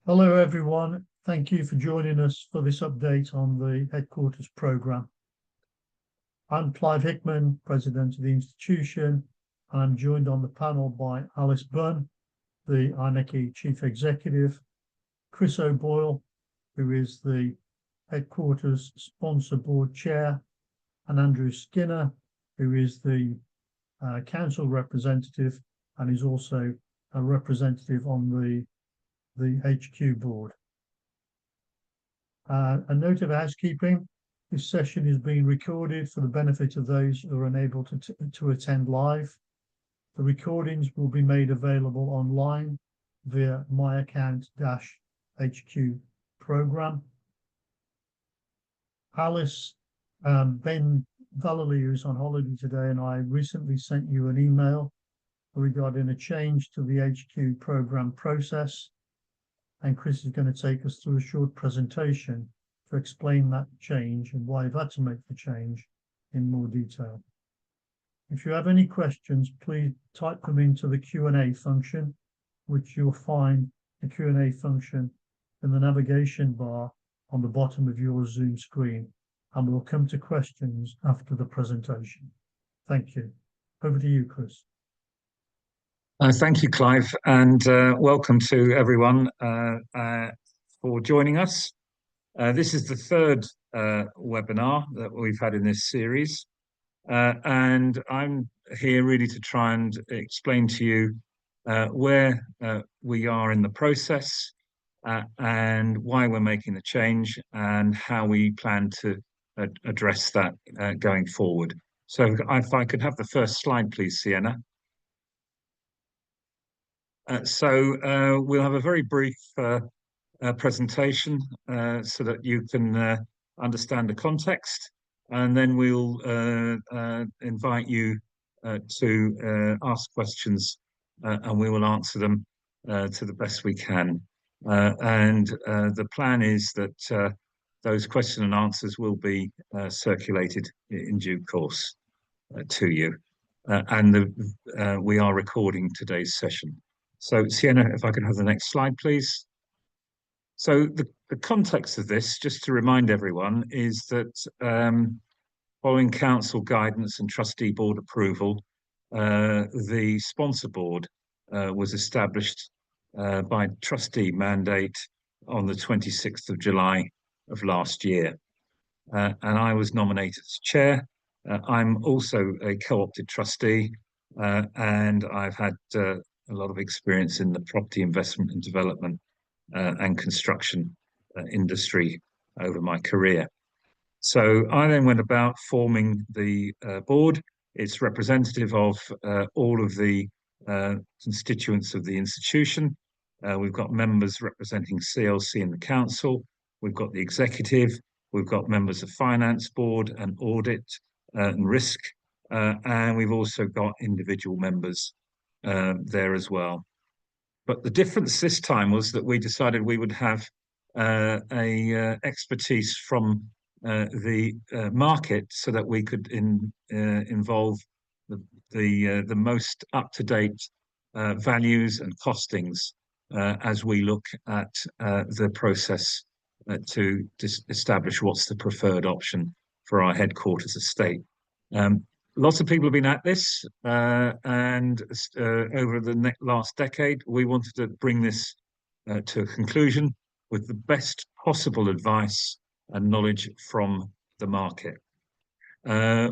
Hello, everyone. Thank you for joining us for this update on the headquarters programme. I'm Clive Hickman, President of the institution. I'm joined on the panel by Alice Bunn, the IMechE Chief Executive, Chris O'Boyle, who is the headquarters sponsor board chair, and Andrew Skinner, who is the council representative and is also a representative on the HQ board. A note of housekeeping: this session is being recorded for the benefit of those who are unable to attend live. The recordings will be made available online via my account-HQ program. Alice, Ben Vallely, who's on holiday today, and I recently sent you an email regarding a change to the HQ program process. And Chris is going to take us through a short presentation to explain that change and why you've had to make the change in more detail. If you have any questions, please type them into the Q&A function, which you'll find the Q&A function in the navigation bar on the bottom of your Zoom screen, and we'll come to questions after the presentation. Thank you. Over to you, Chris. Thank you, Clive, and welcome to everyone for joining us. This is the third webinar that we've had in this series, and I'm here really to try and explain to you where we are in the process and why we're making the change and how we plan to address that going forward. So if I could have the first slide, please, Sienna. We'll have a very brief presentation so that you can understand the context, and then we'll invite you to ask questions, and we will answer them to the best we can. The plan is that those question and answers will be circulated in due course to you. We are recording today's session. So, Sienna, if I could have the next slide, please. So the context of this, just to remind everyone, is that following council guidance and trustee board approval, the sponsor board was established by trustee mandate on the 26th of July of last year. And I was nominated as chair. I'm also a co-opted trustee, and I've had a lot of experience in the property investment and development and construction industry over my career. So I then went about forming the board. It's representative of all of the constituents of the institution. We've got members representing CLC and the council. We've got the executive. We've got members of finance board and audit and risk. And we've also got individual members there as well. But the difference this time was that we decided we would have expertise from the market so that we could involve the most up-to-date values and costings as we look at the process to establish what's the preferred option for our headquarters estate. Lots of people have been at this, and over the last decade, we wanted to bring this to a conclusion with the best possible advice and knowledge from the market.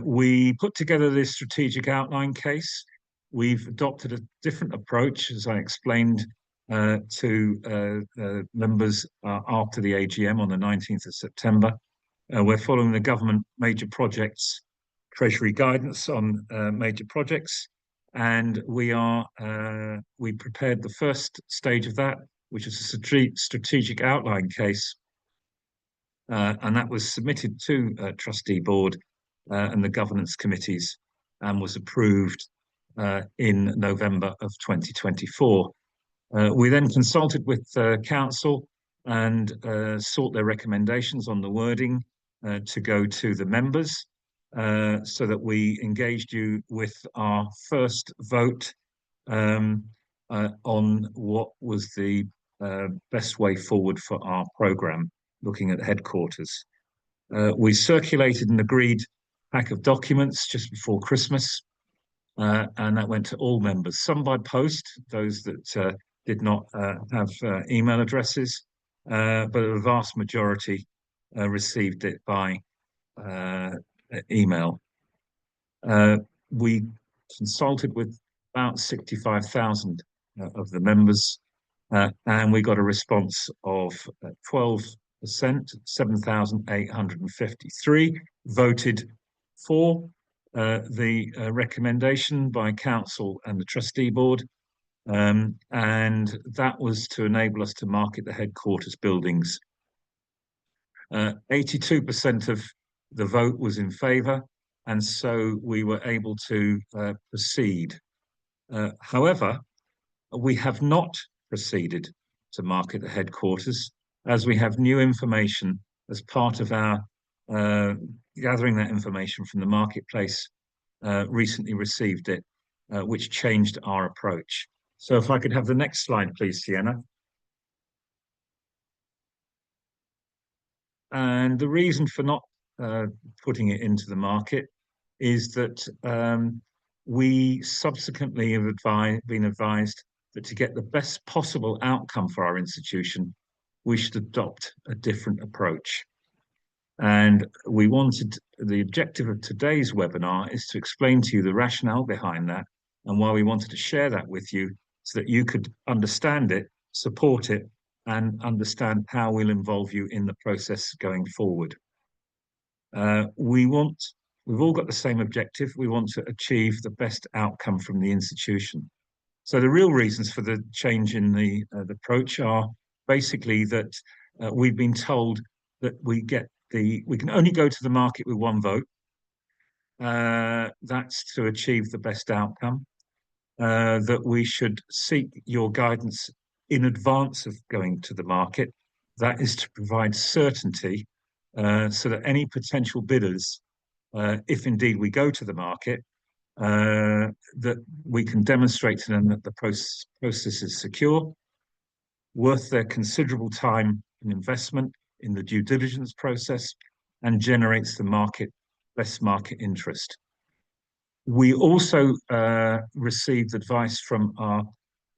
We put together this strategic outline case. We've adopted a different approach, as I explained to members after the AGM on the 19th of September. We're following the government major projects Treasury guidance on major projects, and we prepared the first stage of that, which is a strategic outline case, and that was submitted to trustee board and the governance committees and was approved in November of 2024. We then consulted with council and sought their recommendations on the wording to go to the members. So that we engaged you with our first vote on what was the best way forward for our programme, looking at headquarters. We circulated an agreed pack of documents just before Christmas, and that went to all members, some by post, those that did not have email addresses, but a vast majority received it by email. We consulted with about 65,000 of the members, and we got a response of 12%, 7,853 voted for the recommendation by council and the trustee board. And that was to enable us to market the headquarters buildings. 82% of the vote was in favour, and so we were able to proceed. However, we have not proceeded to market the headquarters, as we have new information as part of our gathering that information from the marketplace. Recently received it, which changed our approach. So if I could have the next slide, please, Sienna. And the reason for not putting it into the market is that we subsequently have been advised that to get the best possible outcome for our institution, we should adopt a different approach. And the objective of today's webinar is to explain to you the rationale behind that and why we wanted to share that with you so that you could understand it, support it, and understand how we'll involve you in the process going forward. We've all got the same objective. We want to achieve the best outcome from the institution. So the real reasons for the change in the approach are basically that we've been told that we can only go to the market with one vote. That's to achieve the best outcome. That we should seek your guidance in advance of going to the market. That is to provide certainty so that any potential bidders, if indeed we go to the market, that we can demonstrate to them that the process is secure, worth their considerable time and investment in the due diligence process, and generates the best market interest. We also received advice from our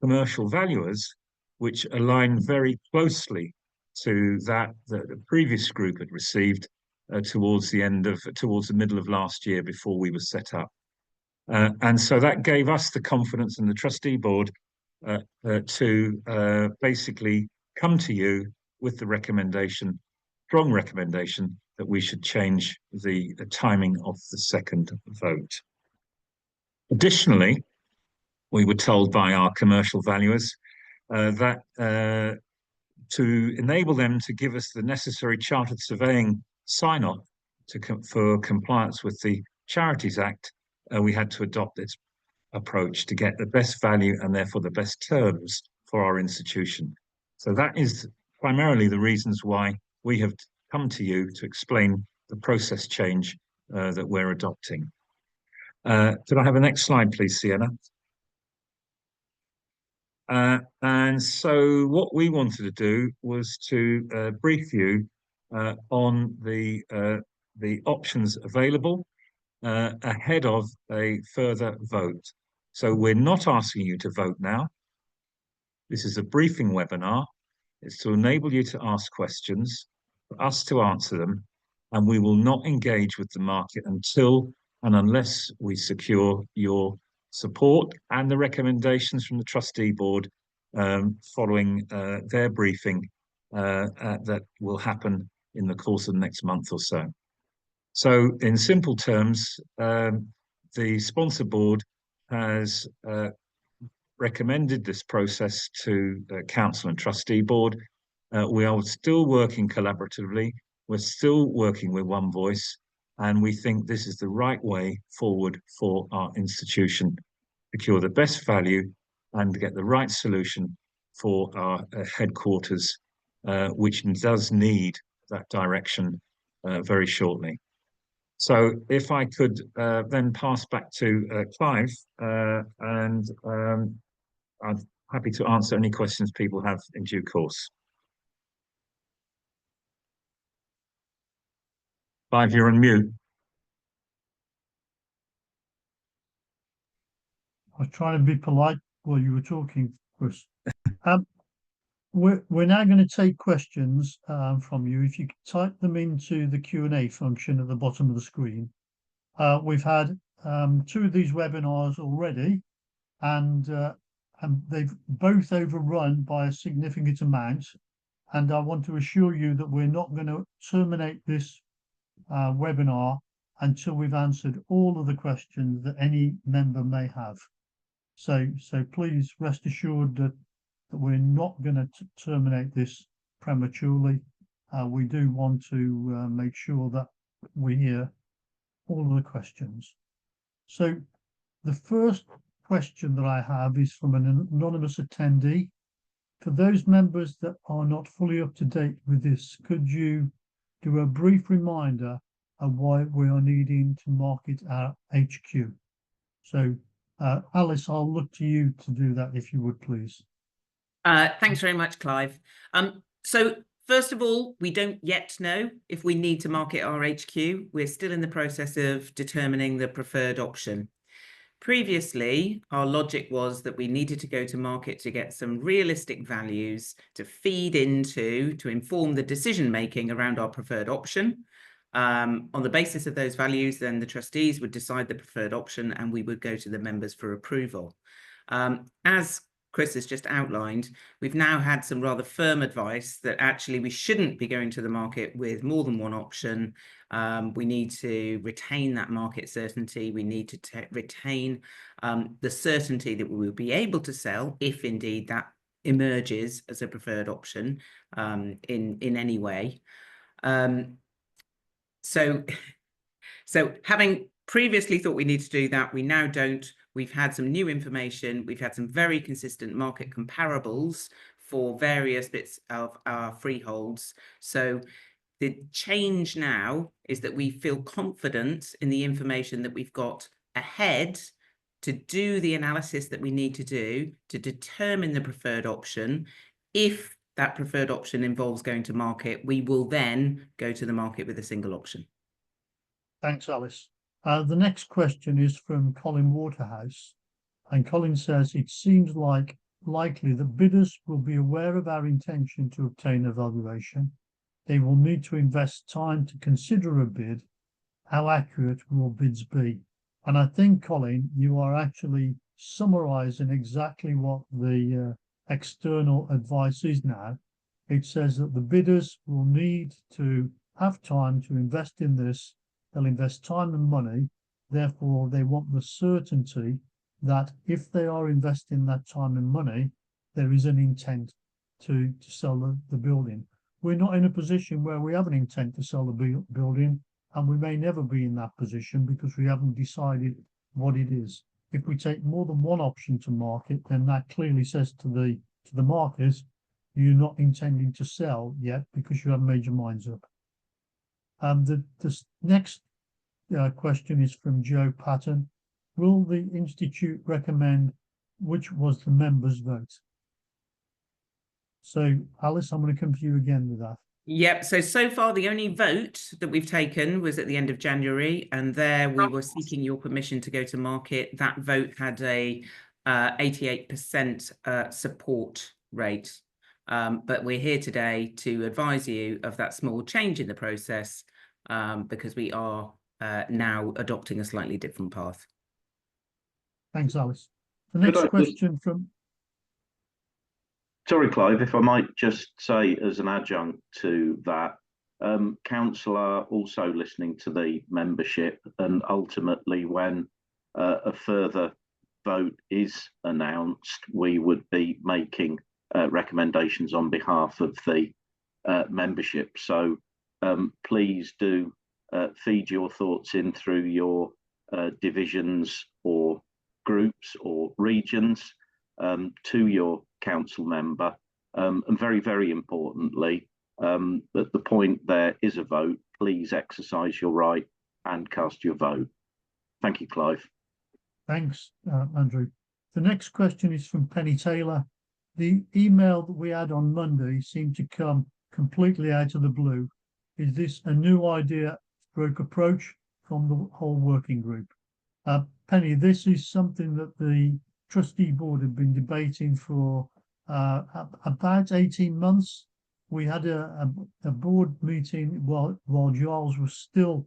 commercial valuers, which align very closely to that the previous group had received towards the middle of last year before we were set up. And so that gave us the confidence in the trustee board to basically come to you with the strong recommendation that we should change the timing of the second vote. Additionally, we were told by our commercial valuers that to enable them to give us the necessary chartered surveying sign-off for compliance with the Charities Act, we had to adopt this approach to get the best value and therefore the best terms for our institution. So that is primarily the reasons why we have come to you to explain the process change that we're adopting. Could I have the next slide, please, Sienna? And so what we wanted to do was to brief you on the options available ahead of a further vote. So we're not asking you to vote now. This is a briefing webinar. It's to enable you to ask questions, for us to answer them, and we will not engage with the market until and unless we secure your support and the recommendations from the trustee board following their briefing that will happen in the course of the next month or so. So in simple terms, the sponsor board has recommended this process to the council and trustee board. We are still working collaboratively. We're still working with one voice, and we think this is the right way forward for our institution, secure the best value and get the right solution for our headquarters, which does need that direction very shortly. So if I could then pass back to Clive, and I'd happy to answer any questions people have in due course. Clive, you're on mute. I was trying to be polite while you were talking, Chris. We're now going to take questions from you. If you could type them into the Q&A function at the bottom of the screen. We've had 2 of these webinars already, and they've both overrun by a significant amount. And I want to assure you that we're not going to terminate this webinar until we've answered all of the questions that any member may have. So please rest assured that we're not going to terminate this prematurely. We do want to make sure that we hear all of the questions. So the first question that I have is from an anonymous attendee. For those members that are not fully up to date with this, could you do a brief reminder of why we are needing to market our HQ? So Alice, I'll look to you to do that if you would, please. Thanks very much, Clive. So first of all, we don't yet know if we need to market our HQ. We're still in the process of determining the preferred option. Previously, our logic was that we needed to go to market to get some realistic values to feed into, to inform the decision making around our preferred option. On the basis of those values, then the trustees would decide the preferred option and we would go to the members for approval. As Chris has just outlined, we've now had some rather firm advice that actually we shouldn't be going to the market with more than one option. We need to retain that market certainty. We need to retain the certainty that we will be able to sell if indeed that emerges as a preferred option in any way. So having previously thought we need to do that, we now don't. We've had some new information. We've had some very consistent market comparables for various bits of our freeholds. So the change now is that we feel confident in the information that we've got ahead to do the analysis that we need to do to determine the preferred option. If that preferred option involves going to market, we will then go to the market with a single option. Thanks, Alice. The next question is from Colin Waterhouse, and Colin says it seems likely that bidders will be aware of our intention to obtain a valuation. They will need to invest time to consider a bid. How accurate will bids be? And I think, Colin, you are actually summarising exactly what the external advice is now. It says that the bidders will need to have time to invest in this. They'll invest time and money. Therefore, they want the certainty that if they are investing that time and money, there is an intent to sell the building. We're not in a position where we have an intent to sell the building, and we may never be in that position because we haven't decided what it is. If we take more than one option to market, then that clearly says to the market, you're not intending to sell yet because you haven't made your minds up. The next question is from Joe Patton. Will the Institute recommend which was the members' vote? So, Alice, I'm going to come to you again with that. Yep. So far, the only vote that we've taken was at the end of January, and there we were seeking your permission to go to market. That vote had a 88% support rate. But we're here today to advise you of that small change in the process because we are now adopting a slightly different path. Thanks, Alice. The next question from... Sorry, Clive, if I might just say as an adjunct to that, council are also listening to the membership, and ultimately when a further vote is announced, we would be making recommendations on behalf of the membership. So please do feed your thoughts in through your divisions or groups or regions to your council member, and very, very importantly, at the point there is a vote, please exercise your right and cast your vote. Thank you, Clive. Thanks, Andrew. The next question is from Penny Taylor. the email that we had on Monday seemed to come completely out of the blue. Is this a new idea stroke approach from the whole working group? Penny, this is something that the trustee board had been debating for about 18 months. We had a board meeting while Giles was still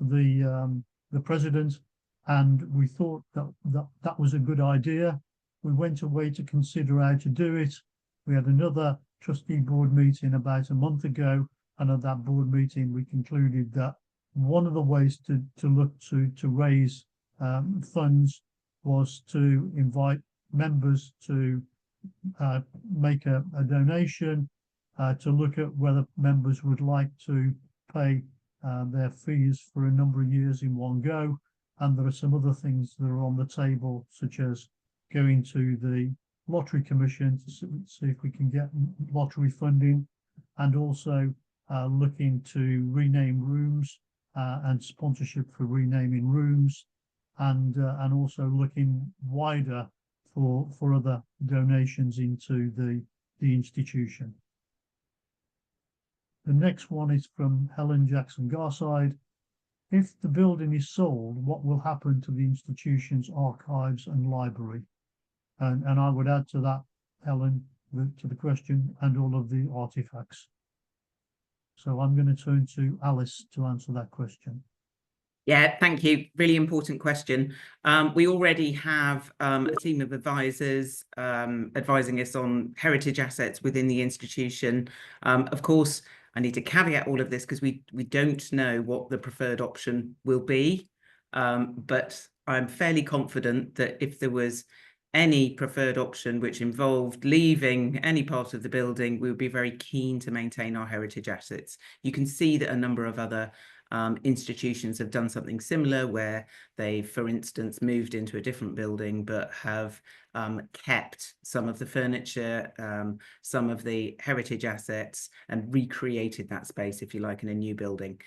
the president, and we thought that was a good idea. We went away to consider how to do it. We had another trustee board meeting about a month ago, and at that board meeting, we concluded that one of the ways to look to raise funds was to invite members to make a donation, to look at whether members would like to pay their fees for a number of years in one go. And there are some other things that are on the table, such as going to the Lottery Commission to see if we can get lottery funding, and also looking to rename rooms and sponsorship for renaming rooms, and also looking wider for other donations into the institution. The next one is from Helen Jackson Garside. If the building is sold, what will happen to the institution's archives and library? And I would add to that, Helen, to the question, and all of the artifacts. So I'm going to turn to Alice to answer that question. Yeah, thank you. Really important question. We already have a team of advisors advising us on heritage assets within the institution. Of course, I need to caveat all of this because we don't know what the preferred option will be. But I'm fairly confident that if there was any preferred option which involved leaving any part of the building, we would be very keen to maintain our heritage assets. You can see that a number of other institutions have done something similar, where they, for instance, moved into a different building but have kept some of the furniture, some of the heritage assets, and recreated that space, if you like, in a new building.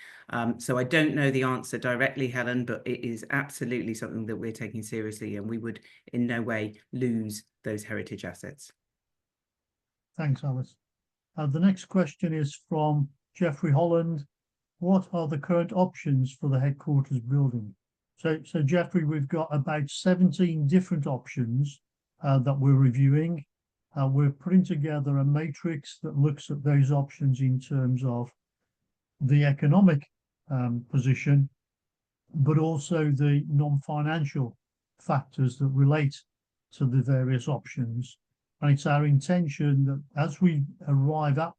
So I don't know the answer directly, Helen, but it is absolutely something that we're taking seriously, and we would in no way lose those heritage assets. Thanks, Alice. The next question is from Jeffrey Holland. What are the current options for the headquarters building? So Jeffrey, we've got about 17 different options that we're reviewing. We're putting together a matrix that looks at those options in terms of the economic position, but also the non-financial factors that relate to the various options. And it's our intention that as we arrive at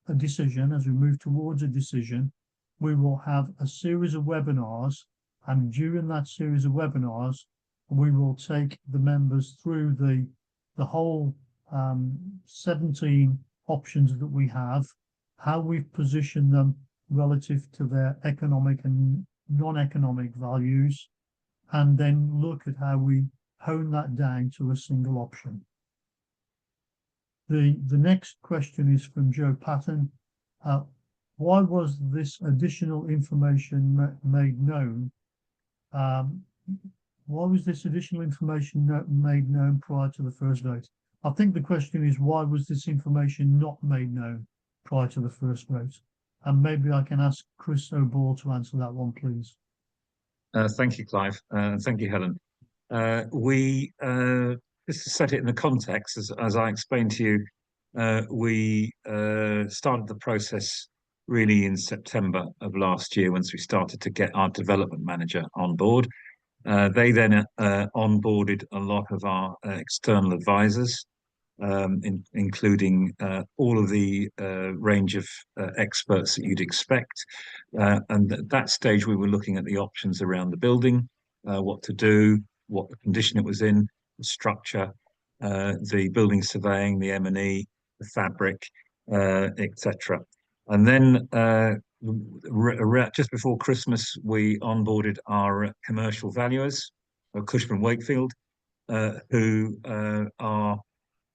a decision, as we move towards a decision, we will have a series of webinars, and during that series of webinars, we will take the members through the whole 17 options that we have, how we've positioned them relative to their economic and non-economic values, and then look at how we hone that down to a single option. The next question is from Joe Patton. Why was this additional information made known? Why was this additional information made known prior to the first vote? I think the question is, why was this information not made known prior to the first vote? And maybe I can ask Chris O'Ball to answer that one, please. Thank you, Clive. Thank you, Helen. Just to set it in the context, as I explained to you, we started the process really in September of last year, once we started to get our development manager on board. They then onboarded a lot of our external advisors, including all of the range of experts that you'd expect. And at that stage, we were looking at the options around the building, what to do, what the condition it was in, the structure, the building surveying, the M&E, the fabric, etc. And then just before Christmas, we onboarded our commercial valuers, Cushman Wakefield, who are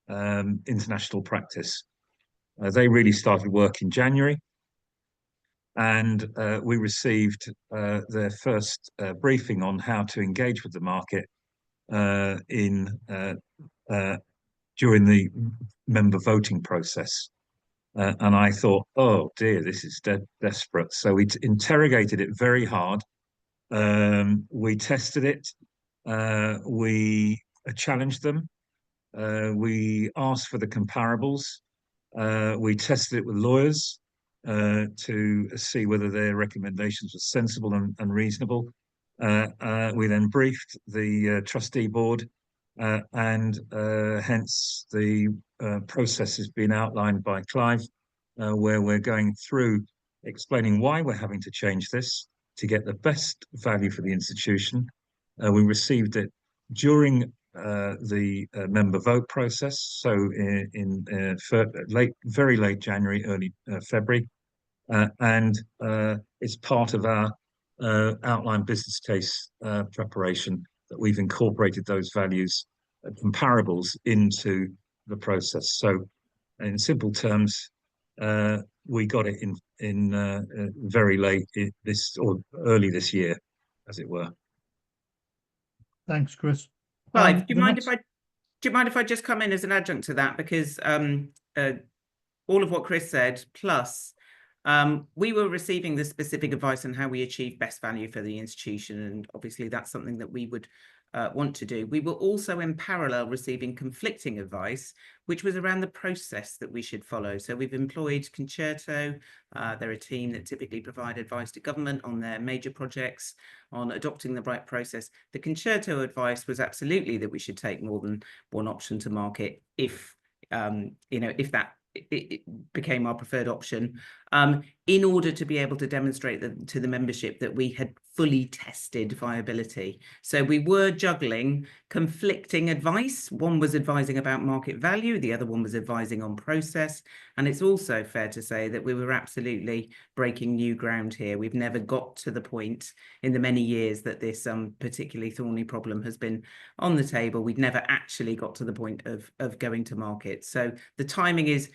international practice. They really started work in January, and we received their first briefing on how to engage with the market in during the member voting process. And I thought, oh dear, this is desperate. So we interrogated it very hard. We tested it. We challenged them. We asked for the comparables. We tested it with lawyers to see whether their recommendations were sensible and reasonable. We then briefed the trustee board, and hence the process has been outlined by Clive, where we're going through explaining why we're having to change this to get the best value for the institution. We received it during the member vote process, so in very late January, early February, and it's part of our outline business case preparation that we've incorporated those values, comparables, into the process. So, in simple terms, we got it in very late or early this year, as it were. Thanks, Chris. Clive, do you mind if I just come in as an adjunct to that? Because all of what Chris said, plus we were receiving the specific advice on how we achieve best value for the institution, and obviously that's something that we would want to do. We were also in parallel receiving conflicting advice, which was around the process that we should follow. So we've employed Concerto. They're a team that typically provide advice to government on their major projects, on adopting the right process. The Concerto advice was absolutely that we should take more than one option to market if if that it became our preferred option, in order to be able to demonstrate to the membership that we had fully tested viability. So we were juggling conflicting advice. One was advising about market value, the other one was advising on process. And it's also fair to say that we were absolutely breaking new ground here. We've never got to the point in the many years that this particularly thorny problem has been on the table. We've never actually got to the point of going to market. So the timing is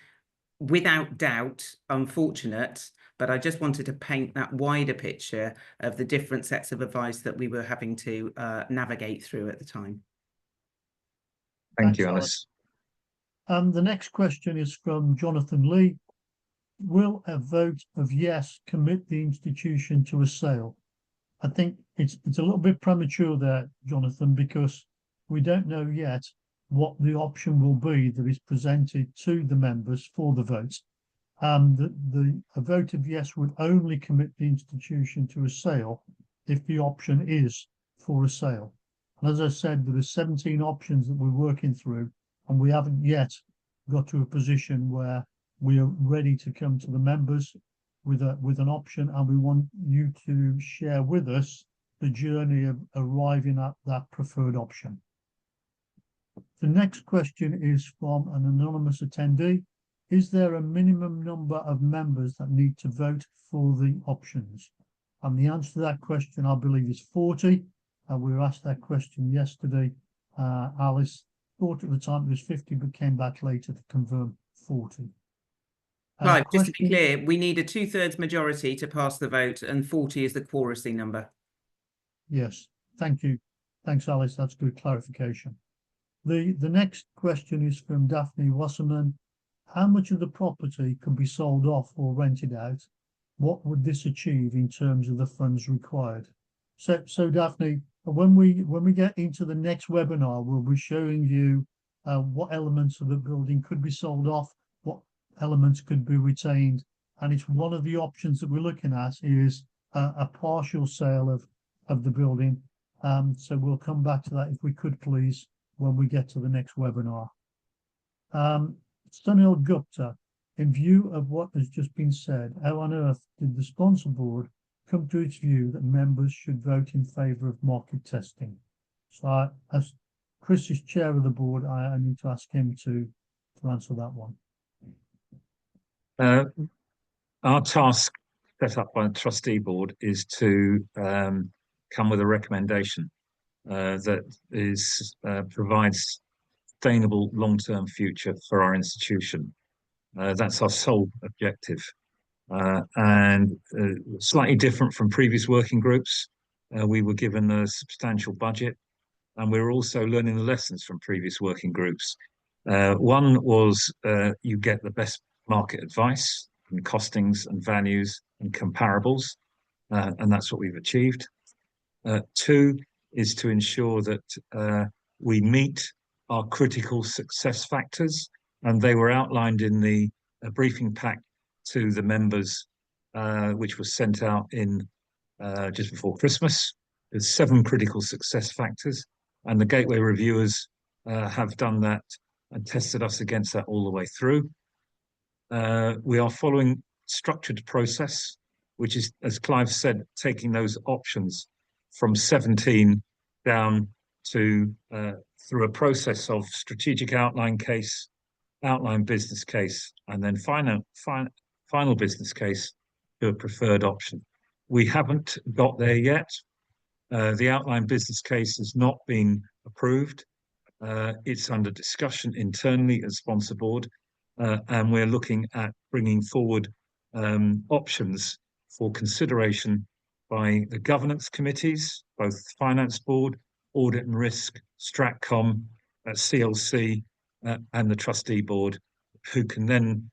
without doubt unfortunate, but I just wanted to paint that wider picture of the different sets of advice that we were having to navigate through at the time. Thank you, Alice. The next question is from Jonathan Lee. Will a vote of yes commit the institution to a sale? I think it's a little bit premature there, Jonathan, because we don't know yet what the option will be that is presented to the members for the vote. A vote of yes would only commit the institution to a sale if the option is for a sale. And as I said, there are 17 options that we're working through, and we haven't yet got to a position where we are ready to come to the members with an option, and we want you to share with us the journey of arriving at that preferred option. The next question is from an anonymous attendee. Is there a minimum number of members that need to vote for the options? And the answer to that question, I believe, is 40. We were asked that question yesterday. Alice thought at the time it was 50, but came back later to confirm 40. Right, just to be clear, we need a 2/3 majority to pass the vote, and 40 is the quoracy number. Yes, thank you. Thanks, Alice. That's good clarification. The next question is from Daphne Wasserman. How much of the property could be sold off or rented out? What would this achieve in terms of the funds required? So Daphne, when we get into the next webinar, we'll be showing you what elements of the building could be sold off, what elements could be retained, and it's one of the options that we're looking at is a partial sale of the building. So we'll come back to that if we could, please, when we get to the next webinar. Sunil Gupta, in view of what has just been said, how on earth did the sponsor board come to its view that members should vote in favour of market testing? So as Chris is chair of the board, I need to ask him to answer that one. Our task set up by the trustee board is to come with a recommendation that provides sustainable long-term future for our institution. That's our sole objective. And slightly different from previous working groups, we were given a substantial budget, and we were also learning the lessons from previous working groups. One was you get the best market advice and costings and values and comparables, and that's what we've achieved. Two is to ensure that we meet our critical success factors, and they were outlined in the briefing pack to the members, which was sent out in just before Christmas. There's 7 critical success factors, and the Gateway reviewers have done that and tested us against that all the way through. We are following structured process, which is, as Clive said, taking those options from 17 down to through a process of strategic outline case, outline business case, and then final business case to a preferred option. We haven't got there yet. The outline business case has not been approved. It's under discussion internally at sponsor board, and we're looking at bringing forward options for consideration by the governance committees, both Finance Board, Audit and Risk, Stratcom, CLC, and the Trustee Board, who can then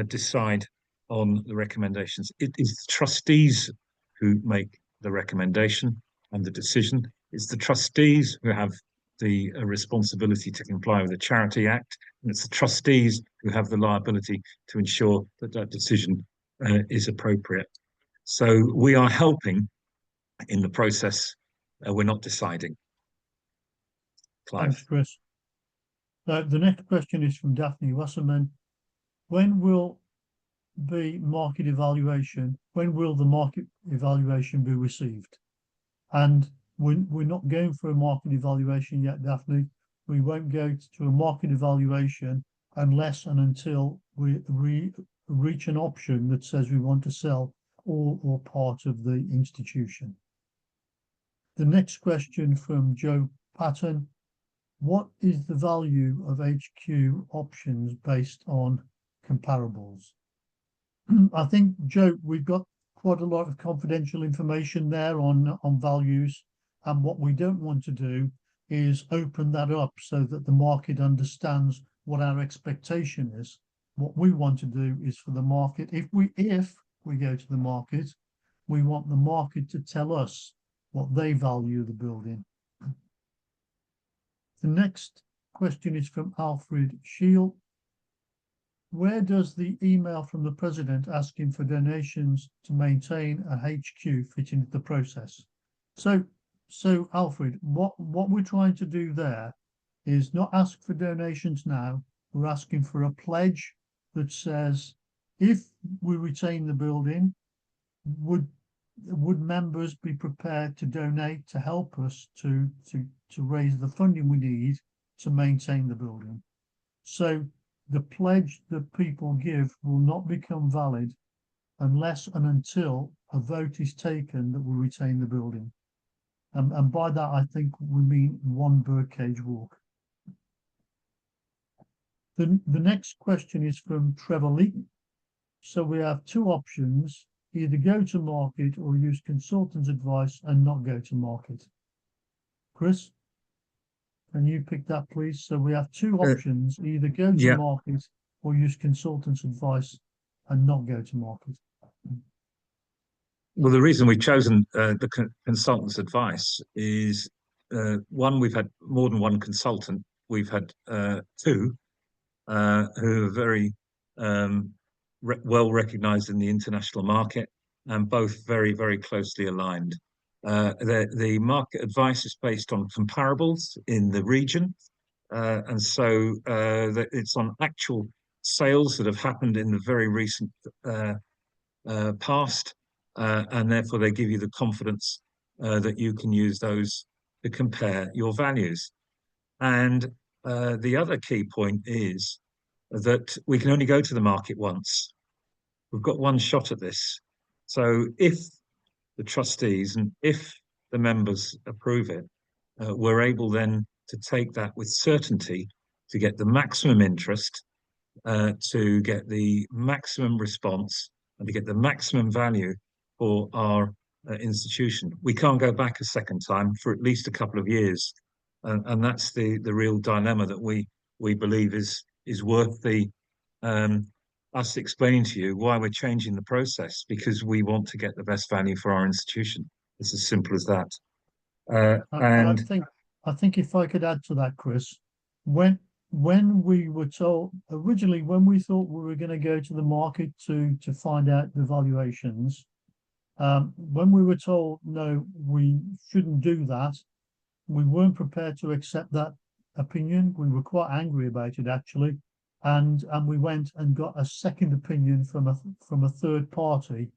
decide on the recommendations. It is the trustees who make the recommendation and the decision. It's the trustees who have the responsibility to comply with the Charity Act, and it's the trustees who have the liability to ensure that that decision is appropriate. So we are helping in the process. We're not deciding. Clive. Thanks, Chris. The next question is from Daphne Wasserman. When will the market evaluation be received? And we're not going for a market evaluation yet, Daphne. We won't go to a market evaluation unless and until we reach an option that says we want to sell all or part of the institution. The next question from Joe Patton. What is the value of HQ options based on comparables? I think, Joe, we've got quite a lot of confidential information there on values, and what we don't want to do is open that up so that the market understands what our expectation is. What we want to do is for the market, if we go to the market, we want the market to tell us what they value the building. The next question is from Alfred Shield. Where does the email from the president asking for donations to maintain a HQ fit into the process? So Alfred, what we're trying to do there is not ask for donations now. We're asking for a pledge that says, if we retain the building, would members be prepared to donate to help us to raise the funding we need to maintain the building? So the pledge that people give will not become valid unless and until a vote is taken that will retain the building. And by that, I think we mean one birdcage walk. The next question is from Trevor Lee. So we have 2 options, either go to market or use consultants' advice and not go to market. Chris, can you pick that, please? So we have 2 options, either go to market or use consultants' advice and not go to market. Well, the reason we've chosen the consultant's advice is, one, we've had more than one consultant. We've had 2 who are very well recognised in the international market, and both very, very closely aligned. The market advice is based on comparables in the region, and so it's on actual sales that have happened in the very recent past, and therefore they give you the confidence that you can use those to compare your values. And the other key point is that we can only go to the market once. We've got one shot at this. So if the trustees and if the members approve it, we're able then to take that with certainty to get the maximum interest, to get the maximum response, and to get the maximum value for our institution. We can't go back a second time for at least a couple of years. And that's the real dilemma that we we believe is worth the us explaining to you why we're changing the process, because we want to get the best value for our institution. It's as simple as that. I think if I could add to that, Chris, when we were told originally, when we thought we were going to go to the market to find out the valuations, when we were told no, we shouldn't do that, we weren't prepared to accept that opinion. We were quite angry about it, actually, and we went and got a second opinion from a third party,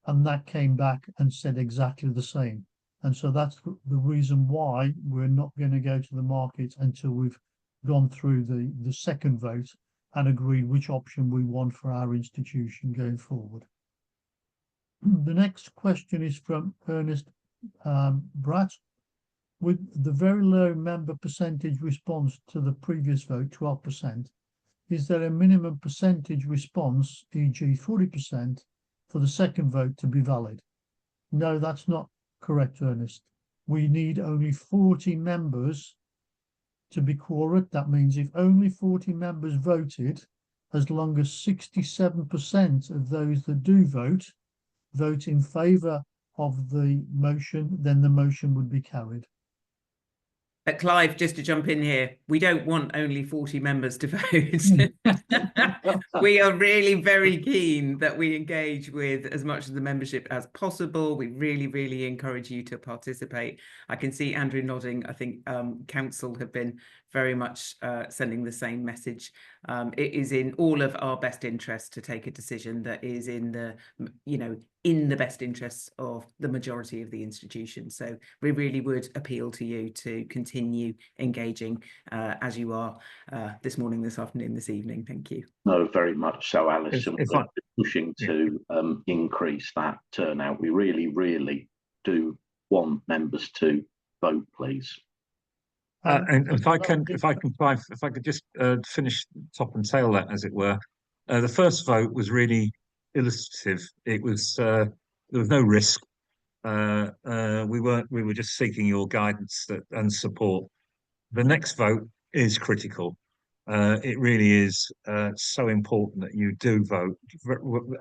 and that came back and said exactly the same. And so that's the reason why we're not going to go to the market until we've gone through the second vote and agreed which option we want for our institution going forward. The next question is from Ernest Bratt. With the very low member percentage response to the previous vote, 12%, is there a minimum percentage response, e.g. 40%, for the second vote to be valid? No, that's not correct, Ernest. We need only 40 members to be quorate. That means if only 40 members voted, as long as 67% of those that do vote in favour of the motion, then the motion would be carried. Clive, just to jump in here, we don't want only 40 members to vote. We are really very keen that we engage with as much of the membership as possible. We really, really encourage you to participate. I can see Andrew nodding. I think council have been very much sending the same message. It is in all of our best interests to take a decision that is in the, in the best interests of the majority of the institution. So we really would appeal to you to continue engaging as you are this morning, this afternoon, this evening. Thank you. No, very much so, Alison. We're pushing to increase that turnout. We really, really do want members to vote, please. And if I could just finish top and tail that, as it were. The first vote was really illustrative. It was there was no risk. We were just seeking your guidance and support. The next vote is critical. It really is so important that you do vote,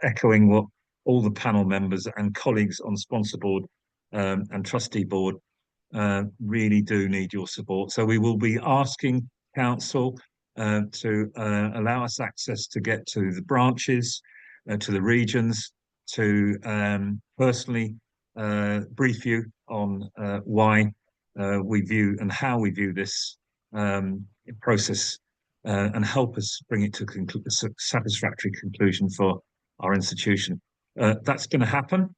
echoing what all the panel members and colleagues on sponsor board and trustee board really do need your support. So we will be asking council to allow us access to get to the branches, to the regions, to personally brief you on why we view and how we view this process and help us bring it to a satisfactory conclusion for our institution. That's going to happen.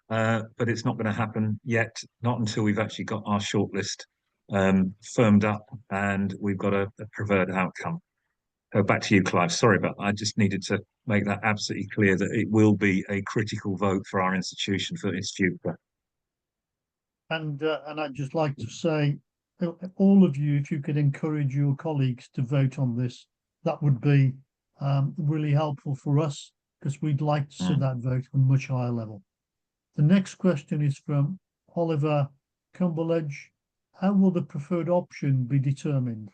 But it's not going to happen yet, not until we've actually got our shortlist firmed up and we've got a preferred outcome. So back to you, Clive. Sorry, but I just needed to make that absolutely clear that it will be a critical vote for our institution for its future. And I'd just like to say, all of you, if you could encourage your colleagues to vote on this, that would be really helpful for us, because we'd like to see that vote on a much higher level. The next question is from Oliver Cumberledge. How will the preferred option be determined?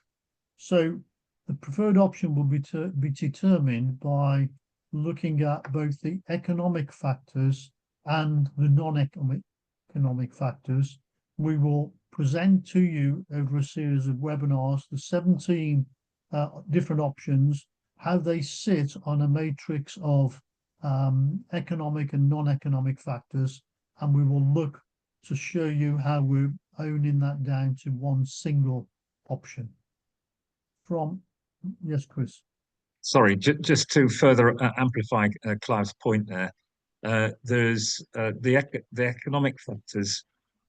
So the preferred option will be determined by looking at both the economic factors and the non-economic factors. We will present to you over a series of webinars the 17 different options, how they sit on a matrix of economic and non-economic factors, and we will look to show you how we're owning that down to one single option. Yes, Chris. Sorry, just to further amplify Clive's point there, there's the economic factors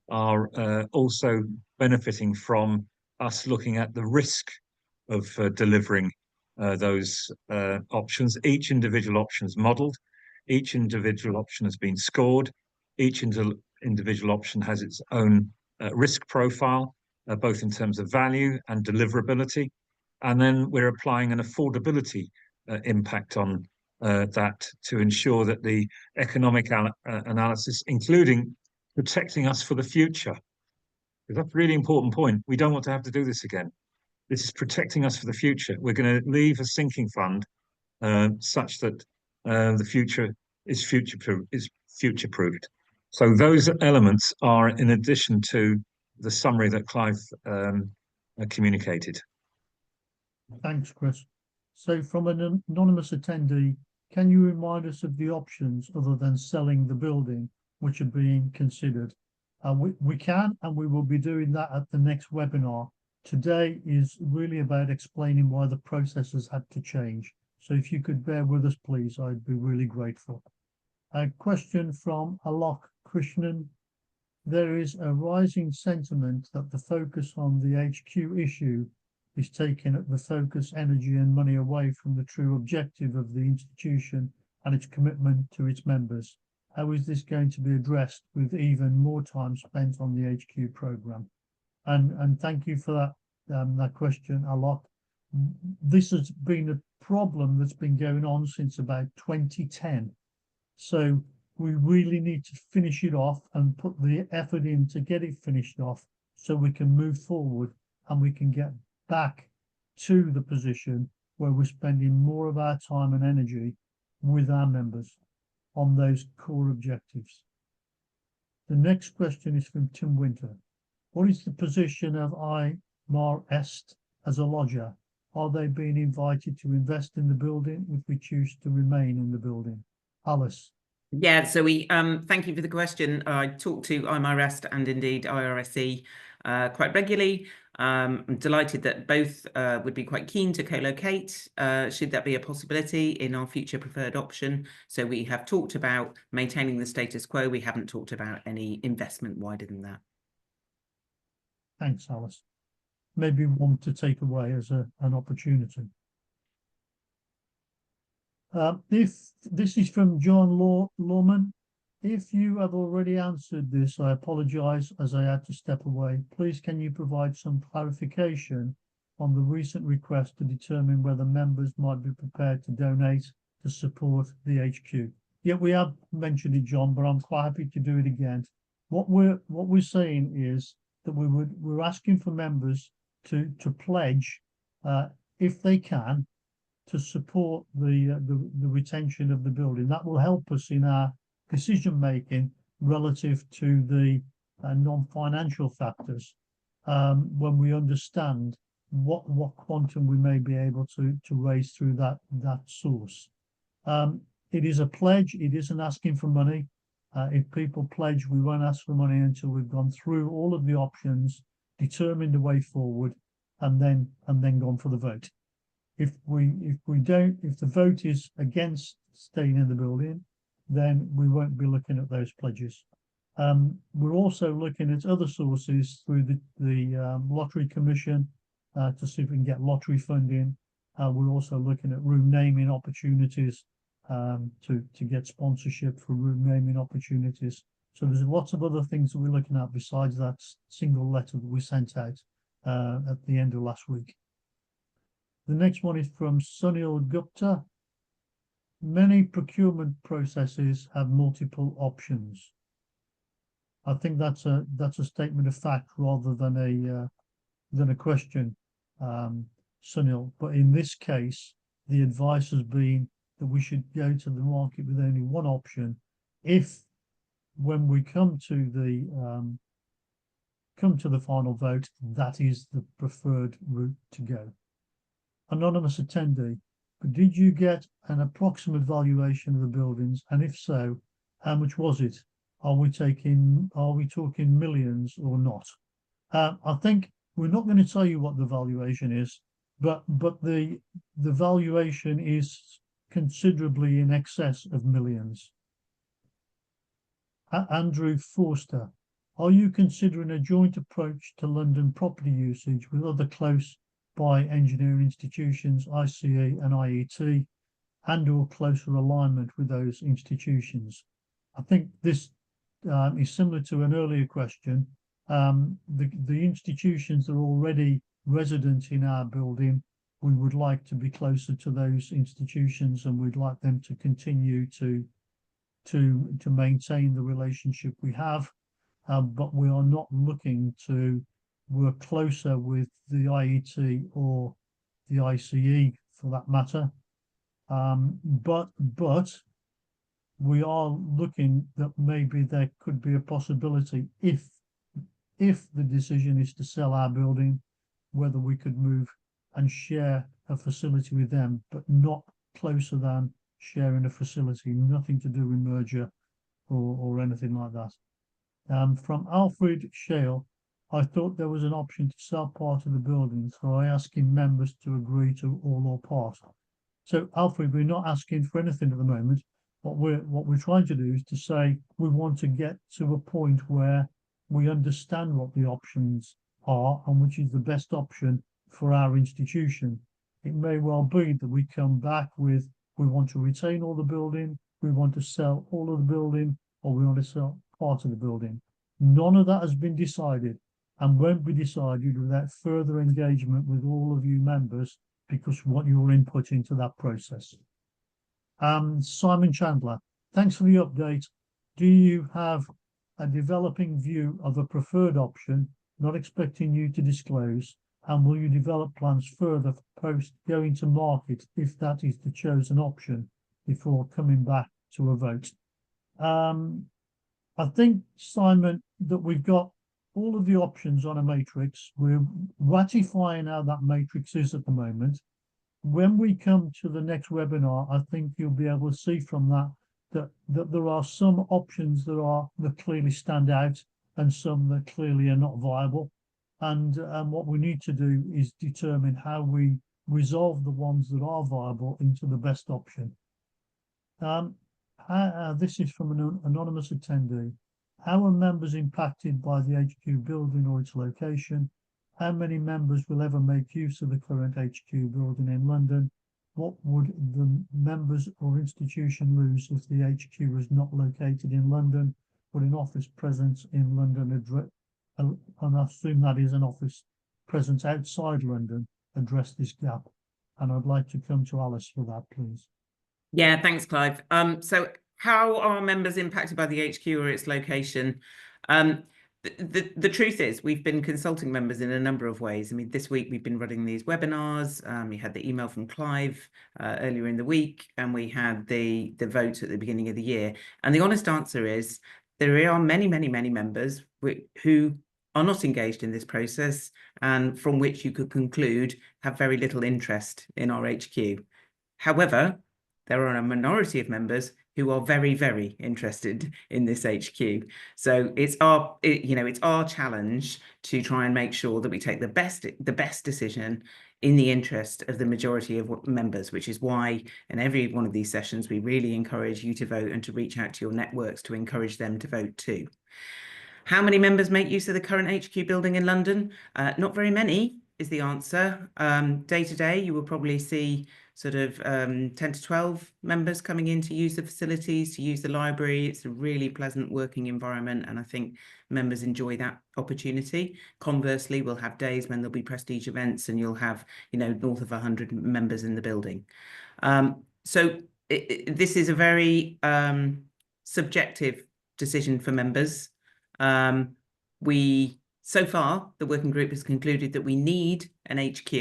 are also benefiting from us looking at the risk of delivering those options. Each individual option is modelled, each individual option has been scored, each individual option has its own risk profile, both in terms of value and deliverability. And then we're applying an affordability impact on that to ensure that the economic analysis, including protecting us for the future, because that's a really important point. We don't want to have to do this again. This is protecting us for the future. We're going to leave a sinking fund such that the future is future-proofed. So those elements are in addition to the summary that Clive communicated. Thanks, Chris. So from an anonymous attendee, can you remind us of the options other than selling the building which are being considered? We can, and we will be doing that at the next webinar. Today is really about explaining why the process has had to change. So if you could bear with us, please, I'd be really grateful. A question from Alok Krishnan. There is a rising sentiment that the focus on the HQ issue is taking the focus, energy and money away from the true objective of the institution and its commitment to its members. How is this going to be addressed with even more time spent on the HQ programme? And thank you for that question, Alok. This has been a problem that's been going on since about 2010. So we really need to finish it off and put the effort in to get it finished off so we can move forward and we can get back to the position where we're spending more of our time and energy with our members on those core objectives. The next question is from Tim Winter. What is the position of IMechE as a lodger? Are they being invited to invest in the building if we choose to remain in the building? Alice. Yeah, so we thank you for the question. I talk to IMechE and indeed IRSE quite regularly. I'm delighted that both would be quite keen to co-locate, should that be a possibility in our future preferred option. So we have talked about maintaining the status quo. We haven't talked about any investment wider than that. Thanks, Alice. Maybe one to take away as an opportunity. If this is from John Lawman, if you have already answered this, I apologise as I had to step away. Please can you provide some clarification on the recent request to determine whether members might be prepared to donate to support the HQ? Yeah, we have mentioned it, John, but I'm quite happy to do it again. What we're saying is that we're asking for members to pledge, if they can, to support the retention of the building. That will help us in our decision making relative to the non-financial factors when we understand what quantum we may be able to raise through that source. It is a pledge. It isn't asking for money. If people pledge, we won't ask for money until we've gone through all of the options, determined the way forward, and then gone for the vote. If the vote is against staying in the building, then we won't be looking at those pledges. We're also looking at other sources through the Lottery Commission to see if we can get lottery funding. We're also looking at room naming opportunities to get sponsorship for room naming opportunities. So there's lots of other things that we're looking at besides that single letter that we sent out at the end of last week. The next one is from Sunil Gupta. Many procurement processes have multiple options. I think that's a statement of fact rather than a question, Sunil. But in this case, the advice has been that we should go to the market with only one option. If, when we come to the final vote, that is the preferred route to go. Anonymous attendee, but did you get an approximate valuation of the buildings? And if so, how much was it? Are we talking millions or not? I think we're not going to tell you what the valuation is, but the valuation is considerably in excess of millions. Andrew Forster, are you considering a joint approach to London property usage with other close by engineering institutions, ICE and IET, and or closer alignment with those institutions? I think this is similar to an earlier question. The institutions that are already resident in our building, we would like to be closer to those institutions, and we'd like them to continue to maintain the relationship we have, but we are not looking to were closer with the IET or the ICE for that matter. But we are looking that maybe there could be a possibility if the decision is to sell our building, whether we could move and share a facility with them, but not closer than sharing a facility, nothing to do with merger or anything like that. From Alfred Shale, I thought there was an option to sell part of the building, so I asking members to agree to all or part. So Alfred, we're not asking for anything at the moment. What we're trying to do is to say we want to get to a point where we understand what the options are and which is the best option for our institution. It may well be that we come back with we want to retain all the building, we want to sell all of the building, or we want to sell part of the building. None of that has been decided and won't be decided without further engagement with all of you members because what your input into that process. Simon Chandler, thanks for the update. Do you have a developing view of a preferred option, not expecting you to disclose, and will you develop plans further for post going to market if that is the chosen option before coming back to a vote? I think, Simon, that we've got all of the options on a matrix. We're ratifying how that matrix is at the moment. When we come to the next webinar, I think you'll be able to see from that there are some options that clearly stand out and some that clearly are not viable. And what we need to do is determine how we resolve the ones that are viable into the best option. This is from an anonymous attendee. How are members impacted by the HQ building or its location? How many members will ever make use of the current HQ building in London? What would the members or institution lose if the HQ was not located in London, but an office presence in London, and I assume that is an office presence outside London, address this gap? And I'd like to come to Alice for that, please. Yeah, thanks, Clive. So how are members impacted by the HQ or its location? The truth is we've been consulting members in a number of ways. I mean, this week we've been running these webinars. We had the email from Clive earlier in the week, and we had the vote at the beginning of the year. And the honest answer is there are many members who are not engaged in this process and from which you could conclude have very little interest in our HQ. However, there are a minority of members who are very interested in this HQ. So it's our challenge to try and make sure that we take the best decision in the interest of the majority of members, which is why in every one of these sessions we really encourage you to vote and to reach out to your networks to encourage them to vote too. How many members make use of the current HQ building in London? Not very many is the answer. Day to day, you will probably see sort of 10 to 12 members coming in to use the facilities, to use the library. It's a really pleasant working environment, and I think members enjoy that opportunity. Conversely, we'll have days when there'll be prestige events and you'll have, north of 100 members in the building. So this is a very subjective decision for members. So far, the working group has concluded that we need an HQ.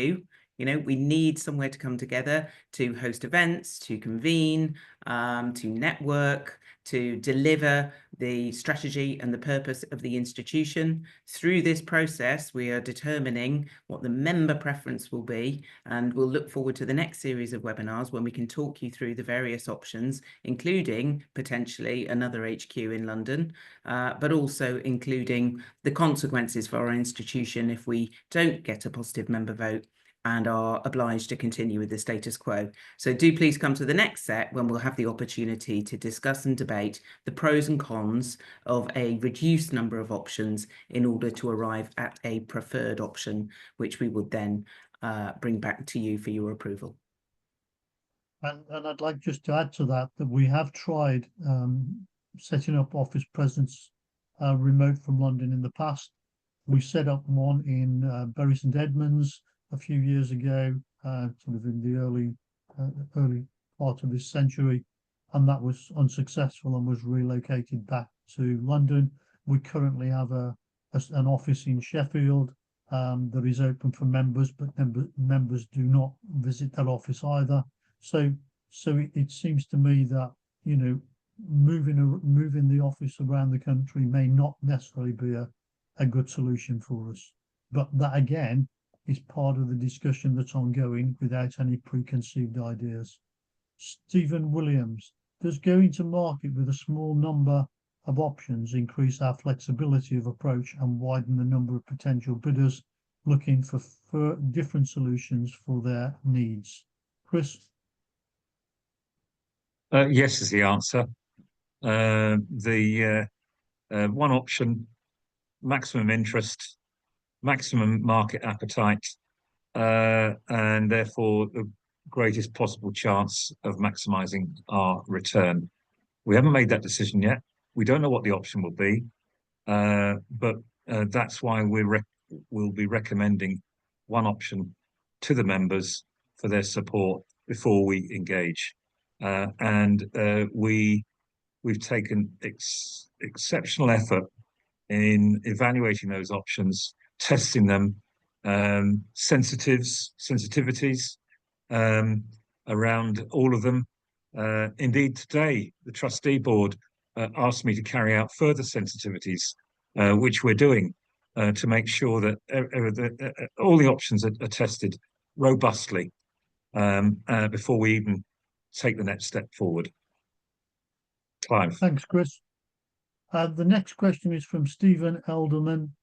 We need somewhere to come together to host events, to convene, to network, to deliver the strategy and the purpose of the institution. Through this process, we are determining what the member preference will be, and we'll look forward to the next series of webinars when we can talk you through the various options, including potentially another HQ in London, but also including the consequences for our institution if we don't get a positive member vote and are obliged to continue with the status quo. So do please come to the next set when we'll have the opportunity to discuss and debate the pros and cons of a reduced number of options in order to arrive at a preferred option, which we would then bring back to you for your approval. And I'd like just to add to that we have tried setting up office presence remote from London in the past. We set up one in Bury St Edmunds a few years ago, sort of in the early part of this century, and that was unsuccessful and was relocated back to London. We currently have an office in Sheffield, that is open for members, but members do not visit that office either. So it seems to me that, you know, moving the office around the country may not necessarily be a good solution for us. But that again is part of the discussion that's ongoing without any preconceived ideas. Stephen Williams, does going to market with a small number of options increase our flexibility of approach and widen the number of potential bidders looking for different solutions for their needs? Chris? Yes is the answer. The one option, maximum interest, maximum market appetite, and therefore the greatest possible chance of maximizing our return. We haven't made that decision yet. We don't know what the option will be, but that's why we'll be recommending one option to the members for their support before we engage. We've taken exceptional effort in evaluating those options, testing them, sensitivities around all of them. Indeed, today the trustee board asked me to carry out further sensitivities, which we're doing to make sure that all the options are tested robustly before we even take the next step forward. Clive. Thanks, Chris. The next question is from Stephen Elderman.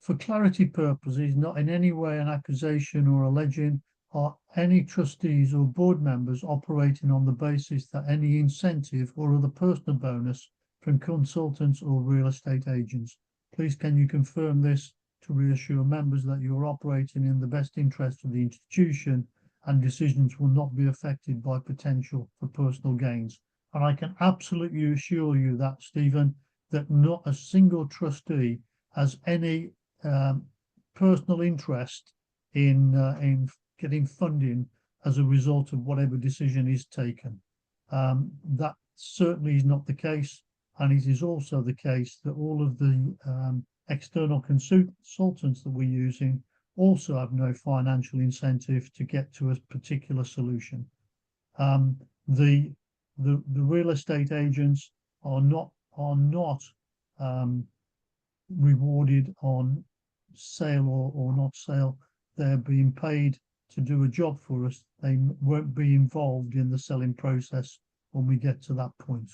For clarity purposes, not in any way an accusation or alleging, are any trustees or board members operating on the basis that any incentive or other personal bonus from consultants or real estate agents? Please can you confirm this to reassure members that you are operating in the best interest of the institution and decisions will not be affected by potential for personal gains? And I can absolutely assure you that, Stephen, that not a single trustee has any personal interest in getting funding as a result of whatever decision is taken. That certainly is not the case, and it is also the case that all of the external consultants that we're using also have no financial incentive to get to a particular solution. The real estate agents are not rewarded on sale or not sale. They're being paid to do a job for us. They won't be involved in the selling process when we get to that point.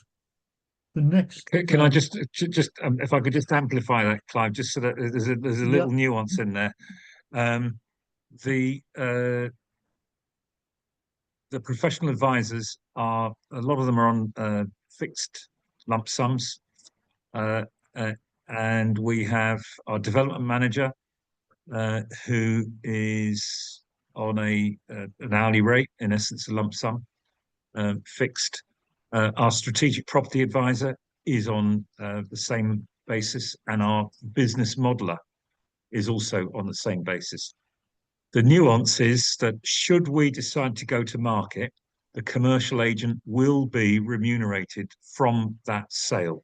The next, can I just if I could just amplify that, Clive, just so that there's a little nuance in there. The professional advisors a lot of them are on fixed lump sums, and we have our development manager who is on an hourly rate, in essence, a lump sum, fixed. Our strategic property advisor is on the same basis, and our business modeler is also on the same basis. The nuance is that should we decide to go to market, the commercial agent will be remunerated from that sale.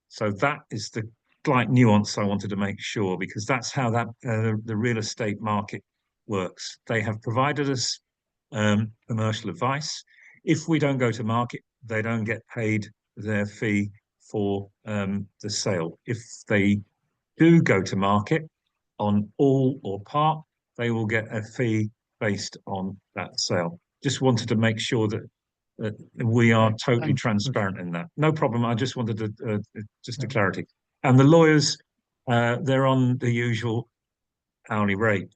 So that is the slight nuance I wanted to make sure, because that's how the real estate market works. They have provided us commercial advice. If we don't go to market, they don't get paid their fee for the sale. If they do go to market on all or part, they will get a fee based on that sale. Just wanted to make sure that we are totally transparent in that. No problem. I just wanted to just a clarity. And the lawyers, they're on the usual hourly rate.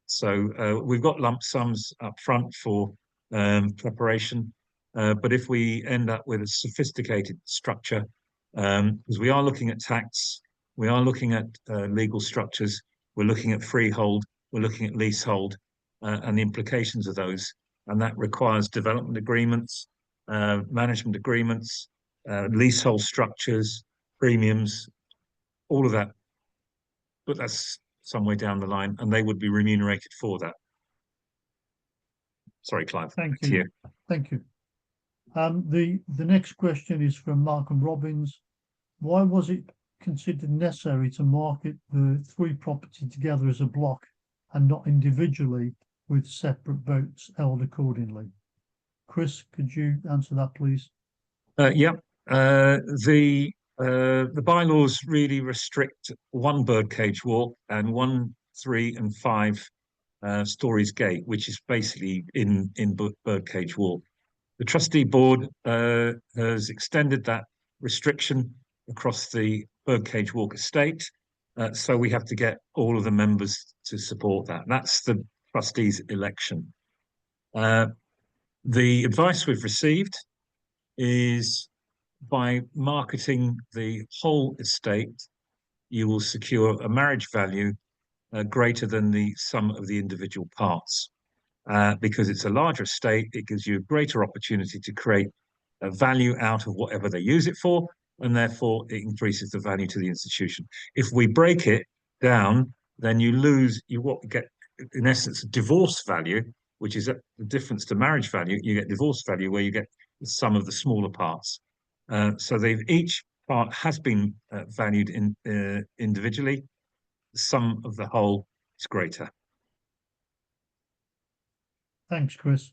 So we've got lump sums up front for preparation. But if we end up with a sophisticated structure, because we are looking at tax, we are looking at legal structures, we're looking at freehold, we're looking at leasehold, and the implications of those. And that requires development agreements, management agreements, leasehold structures, premiums, all of that. But that's some way down the line, and they would be remunerated for that. Sorry, Clive. Thank you. Thank you. The next question is from Malcolm Robbins. Why was it considered necessary to market the 3 properties together as a block and not individually with separate votes held accordingly? Chris, could you answer that, please? Yeah. The bylaws really restrict 1 birdcage walk and 1, 3, and 5 stories gate, which is basically in birdcage walk. The trustee board has extended that restriction across the birdcage walk estate, so we have to get all of the members to support that. That's the trustees' election. The advice we've received is by marketing the whole estate, you will secure a marriage value greater than the sum of the individual parts. Because it's a larger estate, it gives you a greater opportunity to create a value out of whatever they use it for, and therefore it increases the value to the institution. If we break it down, then you get, in essence, divorce value, which is the difference to marriage value. You get divorce value where you get the sum of the smaller parts. So each part has been valued individually. The sum of the whole is greater. Thanks, Chris.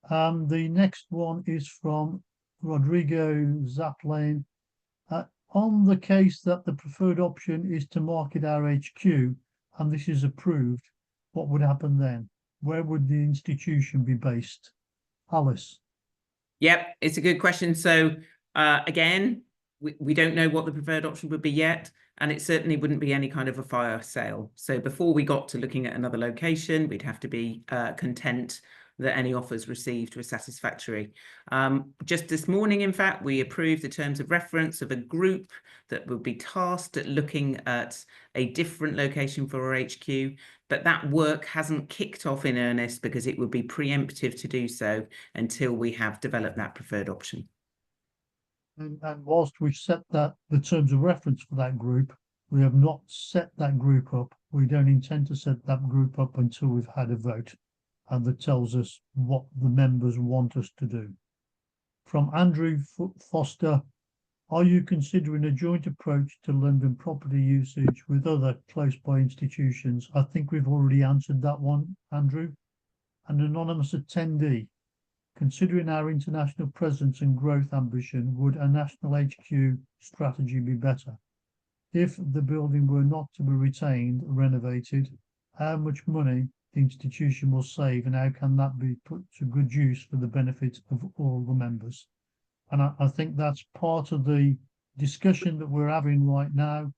The next one is from Rodrigo Zaplane. On the case that the preferred option is to market our HQ and this is approved, what would happen then? Where would the institution be based? Alice. Yep, it's a good question. So again, we don't know what the preferred option would be yet, and it certainly wouldn't be any kind of a fire sale. So before we got to looking at another location, we'd have to be content that any offers received were satisfactory. Just this morning, in fact, we approved the terms of reference of a group that would be tasked at looking at a different location for our HQ, but that work hasn't kicked off in earnest because it would be preemptive to do so until we have developed that preferred option. And whilst we've set the terms of reference for that group, we have not set that group up. We don't intend to set that group up until we've had a vote, and that tells us what the members want us to do. From Andrew Foster, are you considering a joint approach to London property usage with other close by institutions? I think we've already answered that one, Andrew. An anonymous attendee, considering our international presence and growth ambition, would a national HQ strategy be better? If the building were not to be retained, renovated, how much money the institution will save, and how can that be put to good use for the benefit of all the members? And I think that's part of the discussion that we're having right now.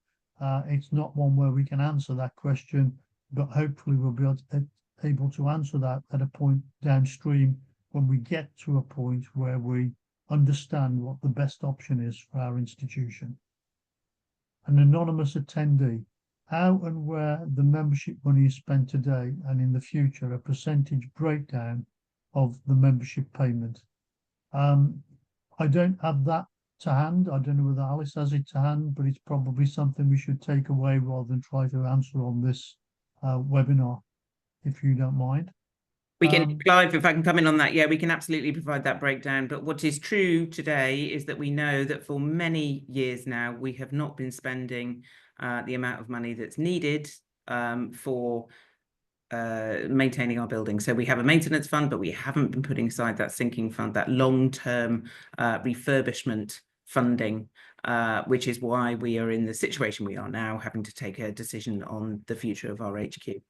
It's not one where we can answer that question, but hopefully we'll be able to answer that at a point downstream when we get to a point where we understand what the best option is for our institution. An anonymous attendee, how and where the membership money is spent today and in the future, a percentage breakdown of the membership payment. I don't have that to hand. I don't know whether Alice has it to hand, but it's probably something we should take away rather than try to answer on this webinar, if you don't mind. We can, Clive, if I can come in on that, yeah, we can absolutely provide that breakdown. But what is true today is that we know that for many years now, we have not been spending the amount of money that's needed for maintaining our building. So we have a maintenance fund, but we haven't been putting aside that sinking fund, that long-term refurbishment funding, which is why we are in the situation we are now, having to take a decision on the future of our HQ.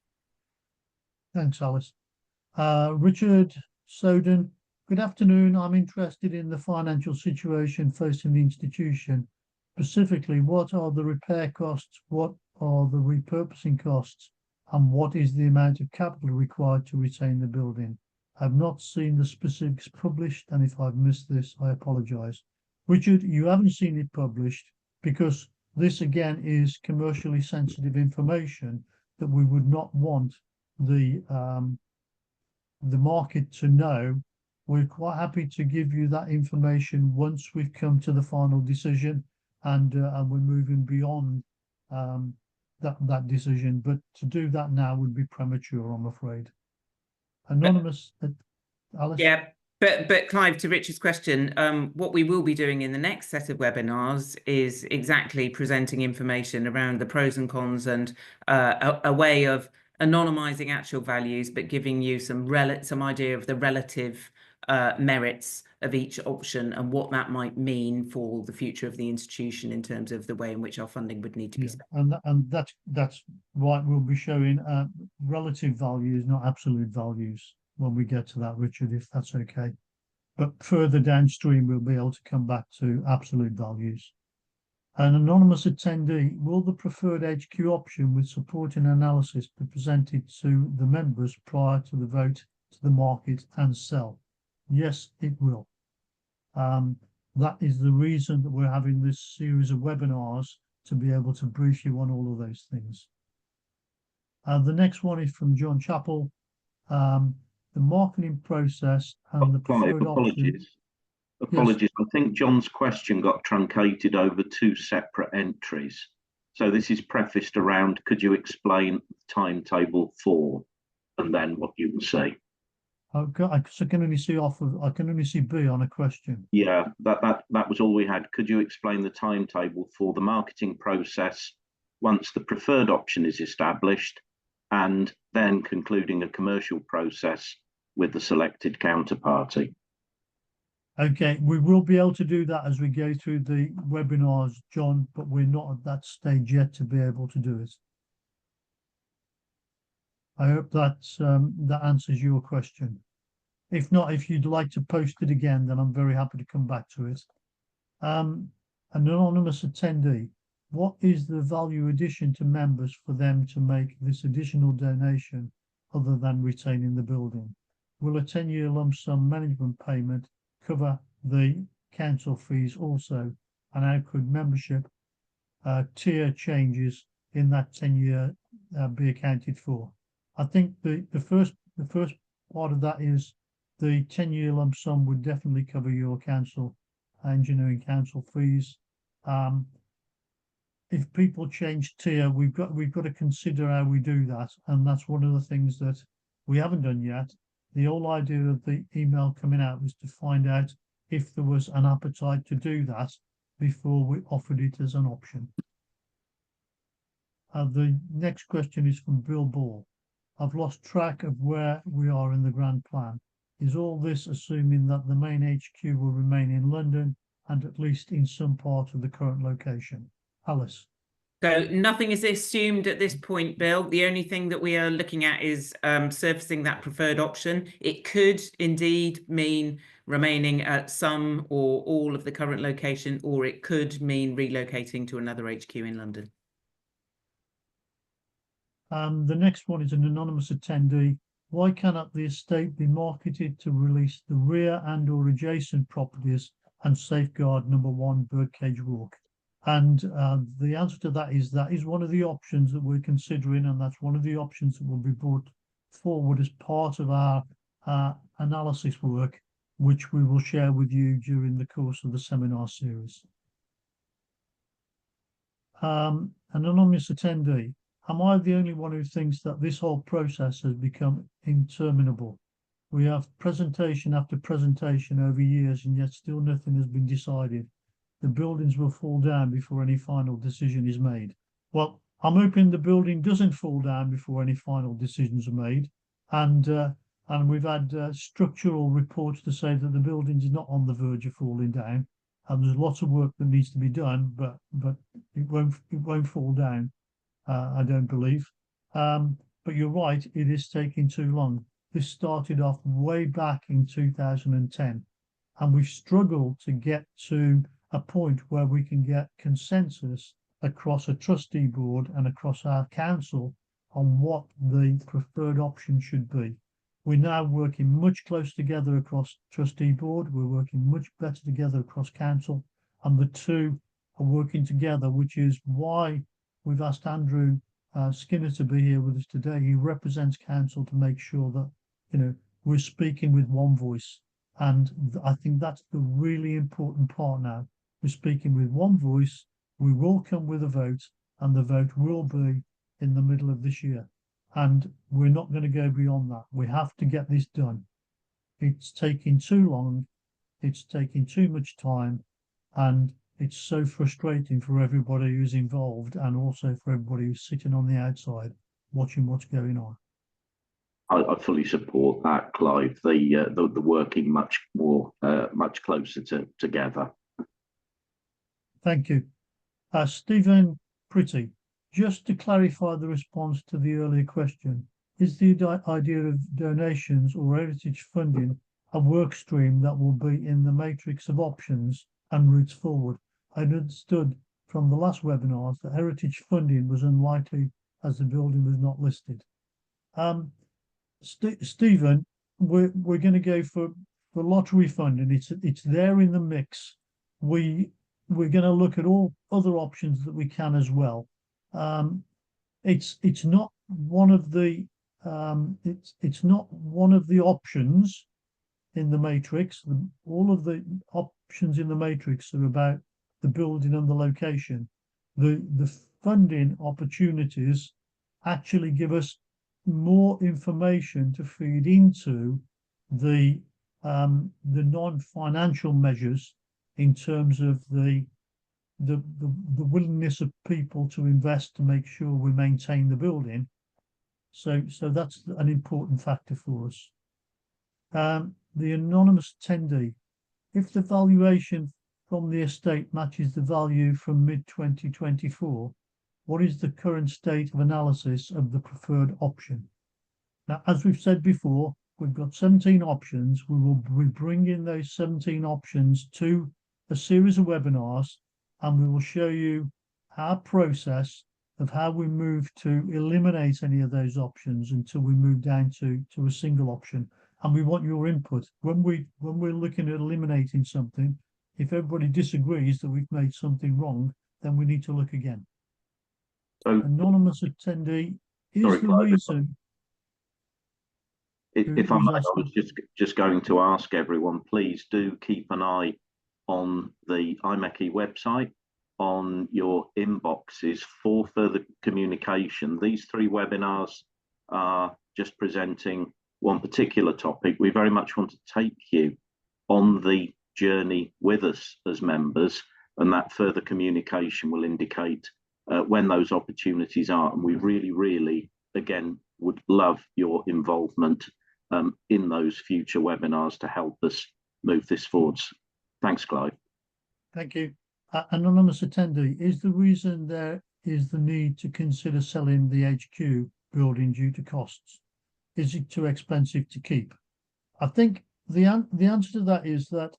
Thanks, Alice. Richard Soden, good afternoon. I'm interested in the financial situation facing the institution. Specifically, what are the repair costs? What are the repurposing costs? And what is the amount of capital required to retain the building? I've not seen the specifics published, and if I've missed this, I apologise. Richard, you haven't seen it published because this again is commercially sensitive information that we would not want the market to know. We're quite happy to give you that information once we've come to the final decision and we're moving beyond that decision. But to do that now would be premature, I'm afraid. Anonymous, Alice? Yeah, But Clive, to Richard's question, what we will be doing in the next set of webinars is exactly presenting information around the pros and cons and a way of anonymizing actual values, but giving you some idea of the relative merits of each option and what that might mean for the future of the institution in terms of the way in which our funding would need to be spent. And that's right. We'll be showing relative values, not absolute values, when we get to that, Richard, if that's okay. But further downstream, we'll be able to come back to absolute values. An anonymous attendee: will the preferred HQ option with supporting analysis be presented to the members prior to the vote to the market and sell? Yes, it will. That is the reason that we're having this series of webinars, to be able to brief you on all of those things. The next one is from John Chappell. The marketing process and the preferred option. Apologies. I think John's question got truncated over two separate entries. So this is prefaced around, could you explain the timetable for, and then what you will say? Okay, I can only see I can only see B on a question. Yeah, that was all we had. Could you explain the timetable for the marketing process once the preferred option is established, and then concluding a commercial process with the selected counterparty? Okay, we will be able to do that as we go through the webinars, John, but we're not at that stage yet to be able to do it. I hope that answers your question. If not, if you'd like to post it again, then I'm very happy to come back to it. An anonymous attendee: what is the value addition to members for them to make this additional donation other than retaining the building? Will a 10-year lump sum management payment cover the council fees also? And how could membership tier changes in that 10-year be accounted for? I think the first part of that is the 10-year lump sum would definitely cover your council engineering council fees. If people change tier, we've got to consider how we do that, and that's one of the things that we haven't done yet. The whole idea of the email coming out was to find out if there was an appetite to do that before we offered it as an option. The next question is from Bill Ball. I've lost track of where we are in the grand plan. Is all this assuming that the main HQ will remain in London and at least in some part of the current location? Alice. So nothing is assumed at this point, Bill. The only thing that we are looking at is surfacing that preferred option. It could indeed mean remaining at some or all of the current location, or it could mean relocating to another HQ in London. The next one is an anonymous attendee. Why cannot the estate be marketed to release the rear and or adjacent properties and safeguard number 1 Birdcage Walk? And the answer to that is one of the options that we're considering, and that's one of the options that will be brought forward as part of our analysis work, which we will share with you during the course of the seminar series. An anonymous attendee. Am I the only one who thinks that this whole process has become interminable? We have presentation after presentation over years, and yet still nothing has been decided. The buildings will fall down before any final decision is made. Well, I'm hoping the building doesn't fall down before any final decisions are made. And we've had structural reports to say that the building is not on the verge of falling down. And there's lots of work that needs to be done, but it won't fall down. I don't believe. But you're right, it is taking too long. This started off way back in 2010, and we've struggled to get to a point where we can get consensus across a trustee board and across our council on what the preferred option should be. We're now working much closer together across trustee board. We're working much better together across council, and the two are working together, which is why we've asked Andrew Skinner to be here with us today. He represents council to make sure that, we're speaking with one voice. And I think that's the really important part now. We're speaking with one voice. We will come with a vote, and the vote will be in the middle of this year. And we're not going to go beyond that. We have to get this done. it's taking too long, it's taking too much time, and it's so frustrating for everybody who's involved and also for everybody who's sitting on the outside watching what's going on. I fully support that, Clive. The working much more, much closer together. Thank you. Stephen Pretty, just to clarify the response to the earlier question, is the idea of donations or heritage funding a work stream that will be in the matrix of options and routes forward? I understood from the last webinars that heritage funding was unlikely as the building was not listed. Stephen, we're going to go for lottery funding. It's there in the mix. We're going to look at all other options that we can as well. It's not one of the it's not one of the options in the matrix. All of the options in the matrix are about the building and the location. The funding opportunities actually give us more information to feed into the non-financial measures in terms of the willingness of people to invest to make sure we maintain the building. So that's an important factor for us. The anonymous attendee, if the valuation from the estate matches the value from mid-2024, what is the current state of analysis of the preferred option? Now, as we've said before, we've got 17 options. We will be bringing those 17 options to a series of webinars, and we will show you our process of how we move to eliminate any of those options until we move down to a single option. And we want your input. When we're looking at eliminating something, if everybody disagrees that we've made something wrong, then we need to look again. So, Anonymous attendee, is sorry, the Clive, reason... if I may, I was just going to ask everyone, please do keep an eye on the IMechE website, on your inboxes for further communication. These 3 webinars are just presenting one particular topic. We very much want to take you on the journey with us as members, and that further communication will indicate when those opportunities are. And we really, again, would love your involvement in those future webinars to help us move this forwards. Thanks, Clive. Thank you. Anonymous attendee, is the reason there is the need to consider selling the HQ building due to costs? Is it too expensive to keep? I think the answer to that is that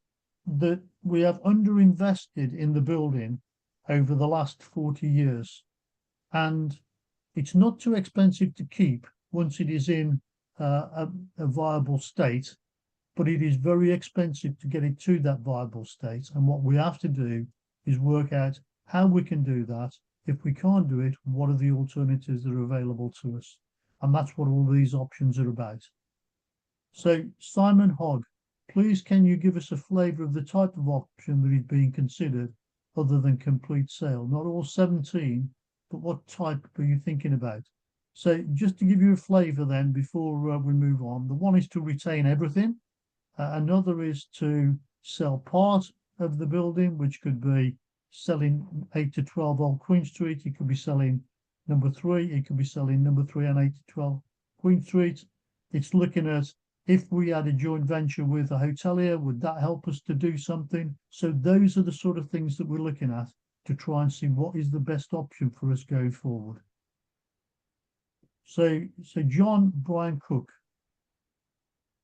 we have underinvested in the building over the last 40 years, and it's not too expensive to keep once it is in a viable state, but it is very expensive to get it to that viable state. And what we have to do is work out how we can do that. If we can't do it, what are the alternatives that are available to us? And that's what all these options are about. So Simon Hogg, please can you give us a flavour of the type of option that is being considered other than complete sale? Not all 17, but what type are you thinking about? So just to give you a flavour then before we move on, the one is to retain everything. Another is to sell part of the building, which could be selling 8 to 12 Old Queen Street. It could be selling number 3. It could be selling number 3 and 8 to 12 Queen Street. It's looking at if we had a joint venture with a hotelier, would that help us to do something? So those are the sort of things that we're looking at to try and see what is the best option for us going forward. So John Brian Cook.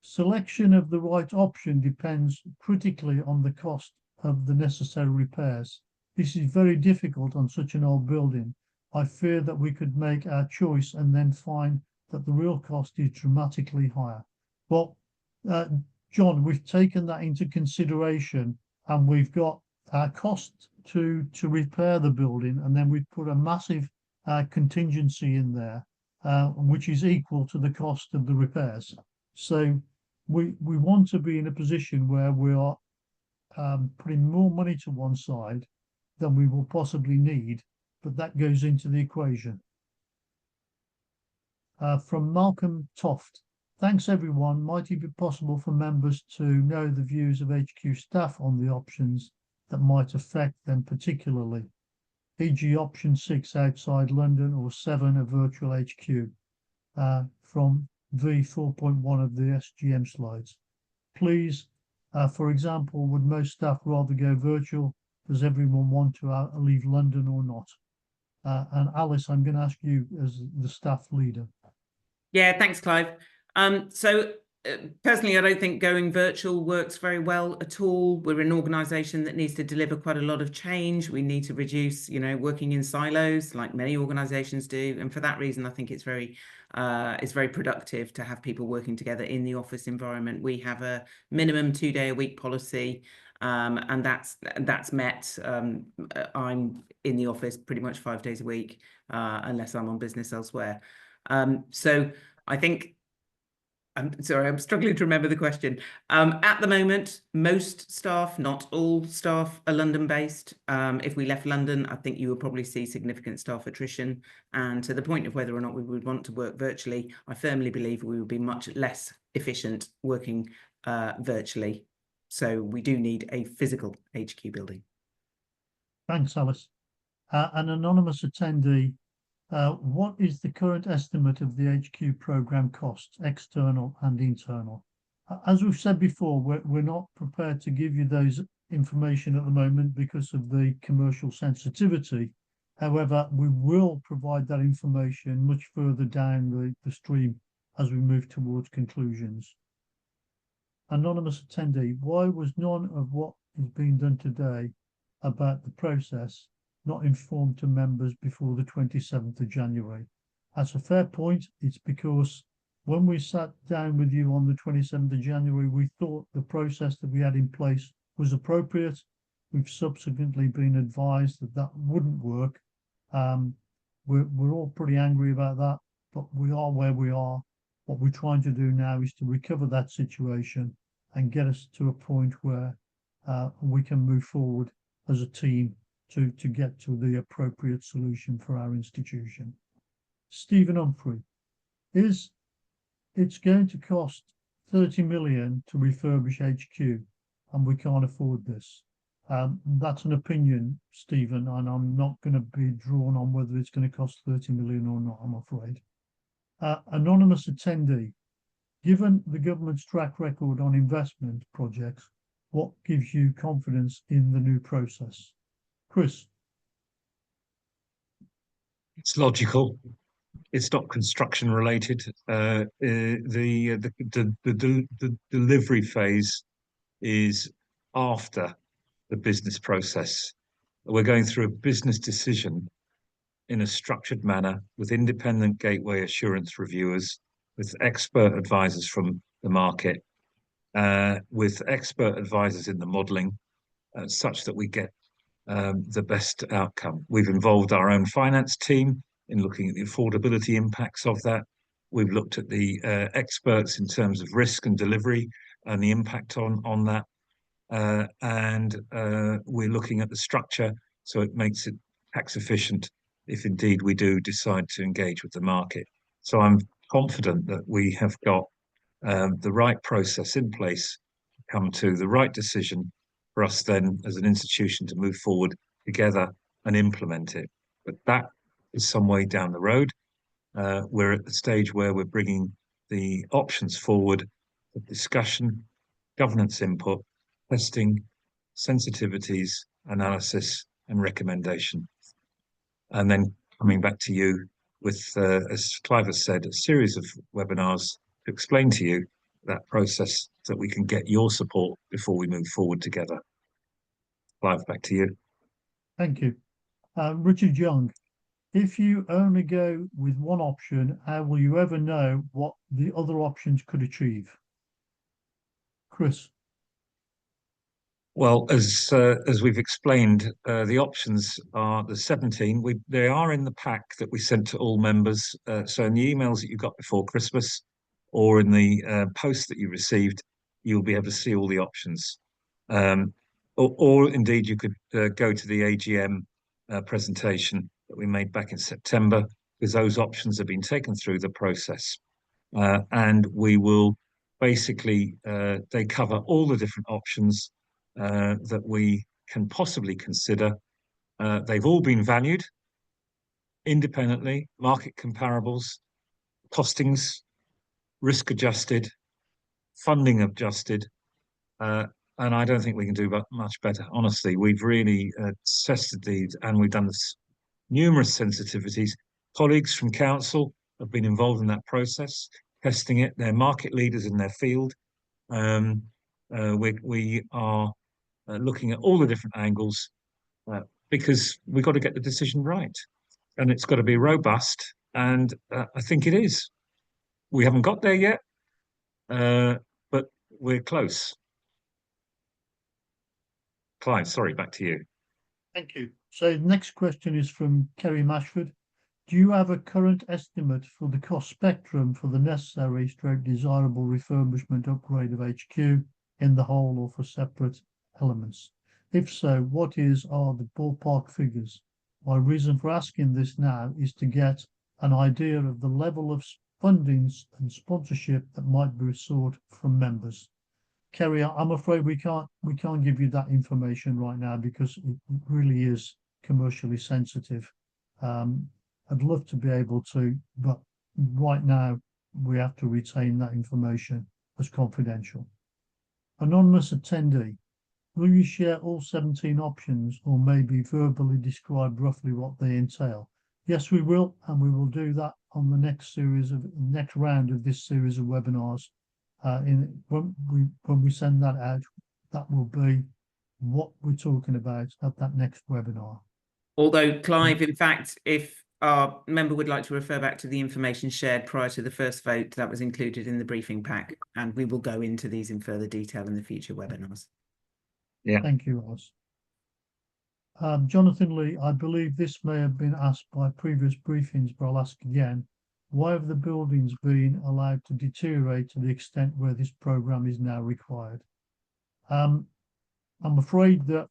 Selection of the right option depends critically on the cost of the necessary repairs. This is very difficult on such an old building. I fear that we could make our choice and then find that the real cost is dramatically higher. Well, John, we've taken that into consideration, and we've got our cost to repair the building, and then we've put a massive contingency in there, which is equal to the cost of the repairs. So we want to be in a position where we are putting more money to one side than we will possibly need, but that goes into the equation. From Malcolm Toft, Thanks everyone. Might it be possible for members to know the views of HQ staff on the options that might affect them particularly, e.g. option 6 outside London or 7 a virtual HQ from V4.1 of the SGM slides. Please, for example, would most staff rather go virtual? Does everyone want to leave London or not? And Alice, I'm going to ask you as the staff leader. Yeah, thanks, Clive. Personally, I don't think going virtual works very well at all. We're an organisation that needs to deliver quite a lot of change. We need to reduce, working in silos like many organisations do. And for that reason, I think it's very productive to have people working together in the office environment. We have a minimum 2-day-a-week policy, and that's met. I'm in the office pretty much 5 days a week, unless I'm on business elsewhere. So I think, I'm sorry, I'm struggling to remember the question. At the moment, most staff, not all staff, are London-based. If we left London, I think you would probably see significant staff attrition. And to the point of whether or not we would want to work virtually, I firmly believe we would be much less efficient working virtually. So we do need a physical HQ building. Thanks, Alice. An anonymous attendee, what is the current estimate of the HQ programme costs, external and internal? As we've said before, we're not prepared to give you those information at the moment because of the commercial sensitivity. However, we will provide that information much further down the stream as we move towards conclusions. Anonymous attendee, why was none of what is being done today about the process not informed to members before the 27th of January? That's a fair point. It's because when we sat down with you on the 27th of January, we thought the process that we had in place was appropriate. We've subsequently been advised that that wouldn't work. We're all pretty angry about that, but we are where we are. What we're trying to do now is to recover that situation and get us to a point where we can move forward as a team to get to the appropriate solution for our institution. Stephen Humphrey, it's going to cost 30 million to refurbish HQ and we can't afford this. That's an opinion, Stephen, and I'm not going to be drawn on whether it's going to cost 30 million or not, I'm afraid. Anonymous attendee, given the government's track record on investment projects, what gives you confidence in the new process? Chris. It's logical. It's not construction related. The delivery phase is after the business process. We're going through a business decision in a structured manner with independent gateway assurance reviewers, with expert advisors from the market, with expert advisors in the modelling, such that we get the best outcome. We've involved our own finance team in looking at the affordability impacts of that. We've looked at the experts in terms of risk and delivery and the impact on that. And we're looking at the structure so it makes it tax efficient if indeed we do decide to engage with the market. So I'm confident that we have got the right process in place to come to the right decision for us then as an institution to move forward together and implement it. But that is some way down the road. We're at the stage where we're bringing the options forward for discussion, governance input, testing, sensitivities, analysis, and recommendation. And then coming back to you with, as Clive has said, a series of webinars to explain to you that process so that we can get your support before we move forward together. Clive, back to you. Thank you. Richard Young, if you only go with one option, how will you ever know what the other options could achieve? Chris. Well, as we've explained, the options are the 17. They are in the pack that we sent to all members. So in the emails that you got before Christmas or in the post that you received, you'll be able to see all the options. Or indeed, you could go to the AGM presentation that we made back in September, because those options have been taken through the process. and we will basically, they cover all the different options that we can possibly consider. They've all been valued independently, market comparables, costings, risk adjusted, funding adjusted, and I don't think we can do much better. Honestly, we've really tested these, and we've done this numerous sensitivities. Colleagues from council have been involved in that process, testing it. They're market leaders in their field. We are looking at all the different angles because we've got to get the decision right, and it's got to be robust. And I think it is. We haven't got there yet, but we're close. Clive, sorry, back to you. Thank you. So the next question is from Kerry Mashford. Do you have a current estimate for the cost spectrum for the necessary stroke desirable refurbishment upgrade of HQ in the whole or for separate elements? If so, what are the ballpark figures? My reason for asking this now is to get an idea of the level of funding and sponsorship that might be sought from members. Kerry, I'm afraid we can't give you that information right now because it really is commercially sensitive. I'd love to be able to, but right now we have to retain that information as confidential. Anonymous attendee, will you share all 17 options or maybe verbally describe roughly what they entail? Yes, we will, and we will do that on the next round of this series of webinars. When we send that out, that will be what we're talking about at that next webinar. Although, Clive, in fact, if our member would like to refer back to the information shared prior to the first vote, that was included in the briefing pack, and we will go into these in further detail in the future webinars. Yeah. Thank you, Ross. Jonathan Lee, I believe this may have been asked by previous briefings, but I'll ask again. Why have the buildings been allowed to deteriorate to the extent where this programme is now required? I'm afraid that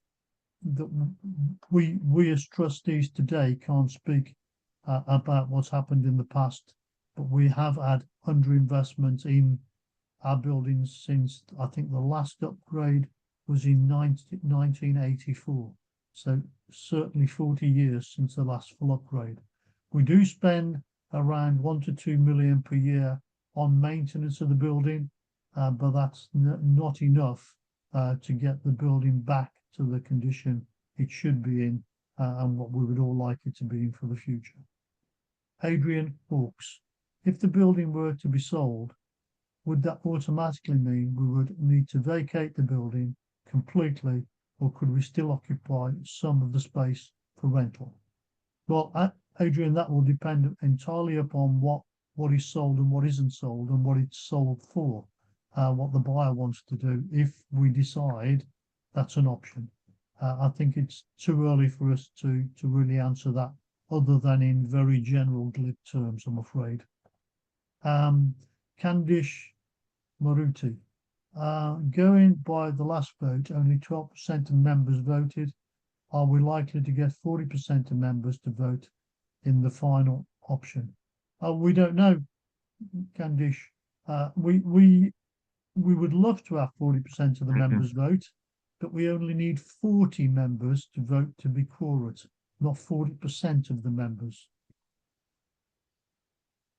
we as trustees today can't speak about what's happened in the past, but we have had underinvestment in our buildings since I think the last upgrade was in 1984. So certainly 40 years since the last full upgrade. We do spend around 1 to 2 million per year on maintenance of the building, but that's not enough to get the building back to the condition it should be in and what we would all like it to be in for the future. Adrian Hawkes, if the building were to be sold, would that automatically mean we would need to vacate the building completely, or could we still occupy some of the space for rental? Well, Adrian, that will depend entirely upon what is sold and what isn't sold and what it's sold for, what the buyer wants to do. If we decide that's an option, I think it's too early for us to really answer that, other than in very general glib terms, I'm afraid. Candish Maruti, going by the last vote, only 12% of members voted. Are we likely to get 40% of members to vote in the final option? We don't know, Candish. We would love to have 40% of the members vote, but we only need 40 members to vote to be quorate, not 40% of the members.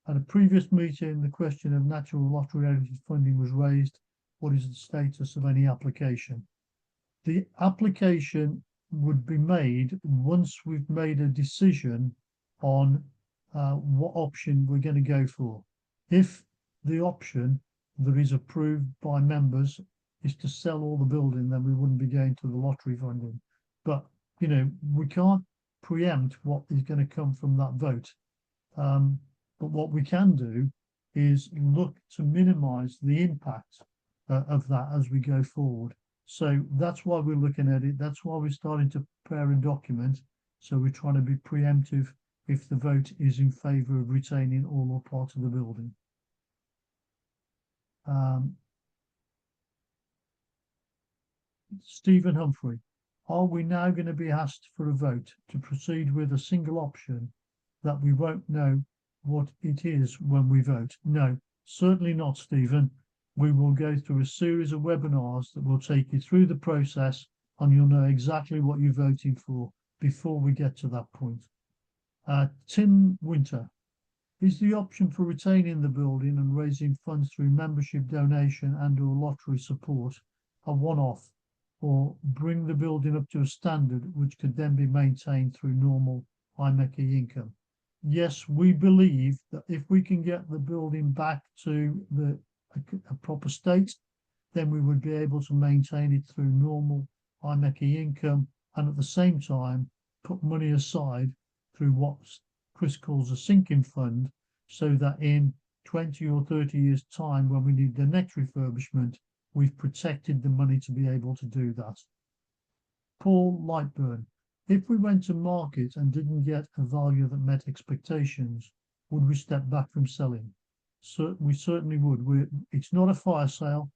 At a previous meeting, the question of natural lottery-related funding was raised. What is the status of any application? The application would be made once we've made a decision on what option we're going to go for. If the option that is approved by members is to sell all the building, then we wouldn't be going to the lottery funding. But, you know, we can't preempt what is going to come from that vote. But what we can do is look to minimise the impact of that as we go forward. So that's why we're looking at it. That's why we're starting to prepare a document. So we're trying to be preemptive if the vote is in favour of retaining all or part of the building. Stephen Humphrey, are we now going to be asked for a vote to proceed with a single option that we won't know what it is when we vote? No. Certainly not, Stephen. We will go through a series of webinars that will take you through the process, and you'll know exactly what you're voting for before we get to that point. Tim Winter, is the option for retaining the building and raising funds through membership donation and/or lottery support a one-off, or bring the building up to a standard which could then be maintained through normal IMechE income? Yes, we believe that if we can get the building back to a proper state, then we would be able to maintain it through normal IMechE income, and at the same time put money aside through what Chris calls a sinking fund, so that in 20 or 30 years' time, when we need the next refurbishment, we've protected the money to be able to do that. Paul Lightburn, if we went to market and didn't get a value that met expectations, would we step back from selling? So we certainly would. It's not a fire sale.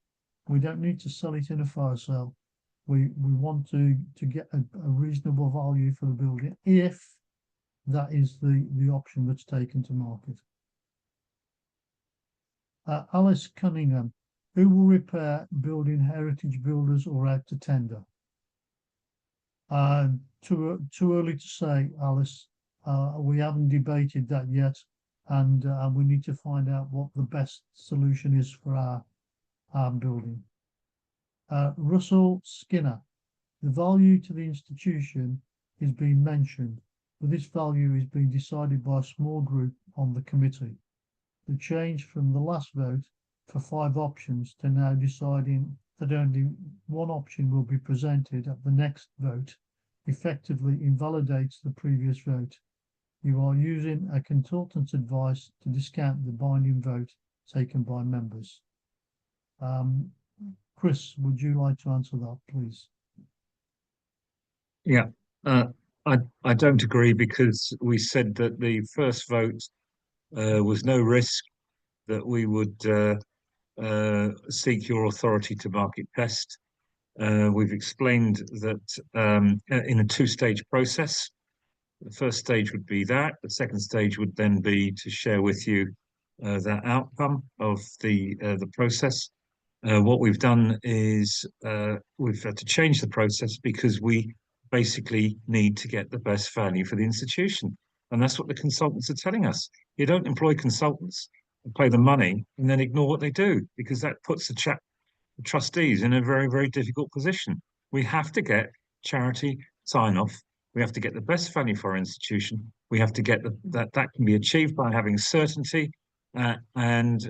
We don't need to sell it in a fire sale. We want to get a reasonable value for the building if that is the option that's taken to market. Alice Cunningham, who will repair building, Heritage Builders or out to tender? Too early to say, Alice. We haven't debated that yet, and we need to find out what the best solution is for our building. Russell Skinner, the value to the institution is being mentioned, but this value is being decided by a small group on the committee. The change from the last vote for 5 options to now deciding that only one option will be presented at the next vote effectively invalidates the previous vote. You are using a consultant's advice to discount the binding vote taken by members. Chris, would you like to answer that, please? Yeah, I don't agree, because we said that the first vote was no risk, that we would seek your authority to market test. We've explained that in a 2-stage process. The first stage would be that. The second stage would then be to share with you that outcome of the process. What we've done is we've had to change the process because we basically need to get the best value for the institution. And that's what the consultants are telling us. You don't employ consultants and pay them money and then ignore what they do, because that puts the trustees in a very, very difficult position. We have to get charity sign-off. We have to get the best value for our institution. We have to get that can be achieved by having certainty and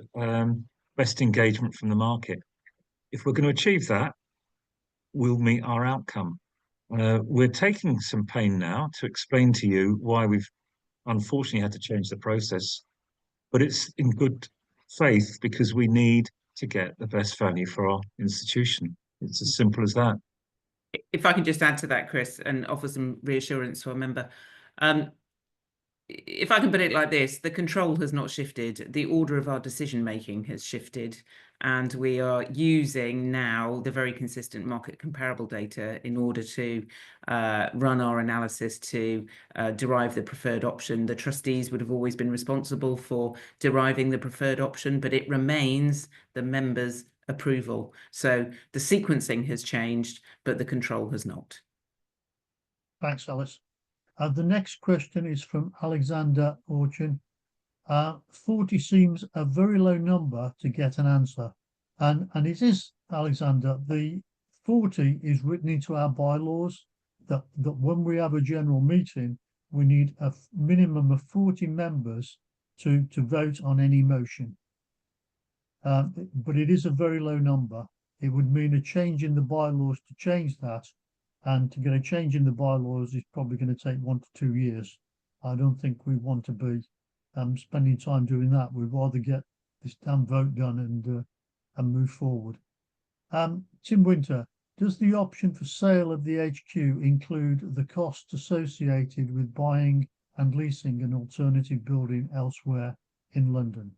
best engagement from the market. If we're going to achieve that, we'll meet our outcome. We're taking some pain now to explain to you why we've unfortunately had to change the process, but it's in good faith because we need to get the best value for our institution. It's as simple as that. If I can just add to that, Chris, and offer some reassurance to a member. If I can put it like this, the control has not shifted. The order of our decision making has shifted, and we are using now the very consistent market comparable data in order to run our analysis to derive the preferred option. The trustees would have always been responsible for deriving the preferred option, but it remains the members' approval. So the sequencing has changed, but the control has not. Thanks, Alice. The next question is from Alexander Orchin. 40 seems a very low number to get an answer. And it is, Alexander, the 40 is written into our bylaws that when we have a general meeting, we need a minimum of 40 members to vote on any motion. But it is a very low number. It would mean a change in the bylaws to change that. And to get a change in the bylaws is probably going to take 1 to 2 years. I don't think we want to be spending time doing that. We'd rather get this damn vote done and move forward. Tim Winter, does the option for sale of the HQ include the costs associated with buying and leasing an alternative building elsewhere in London?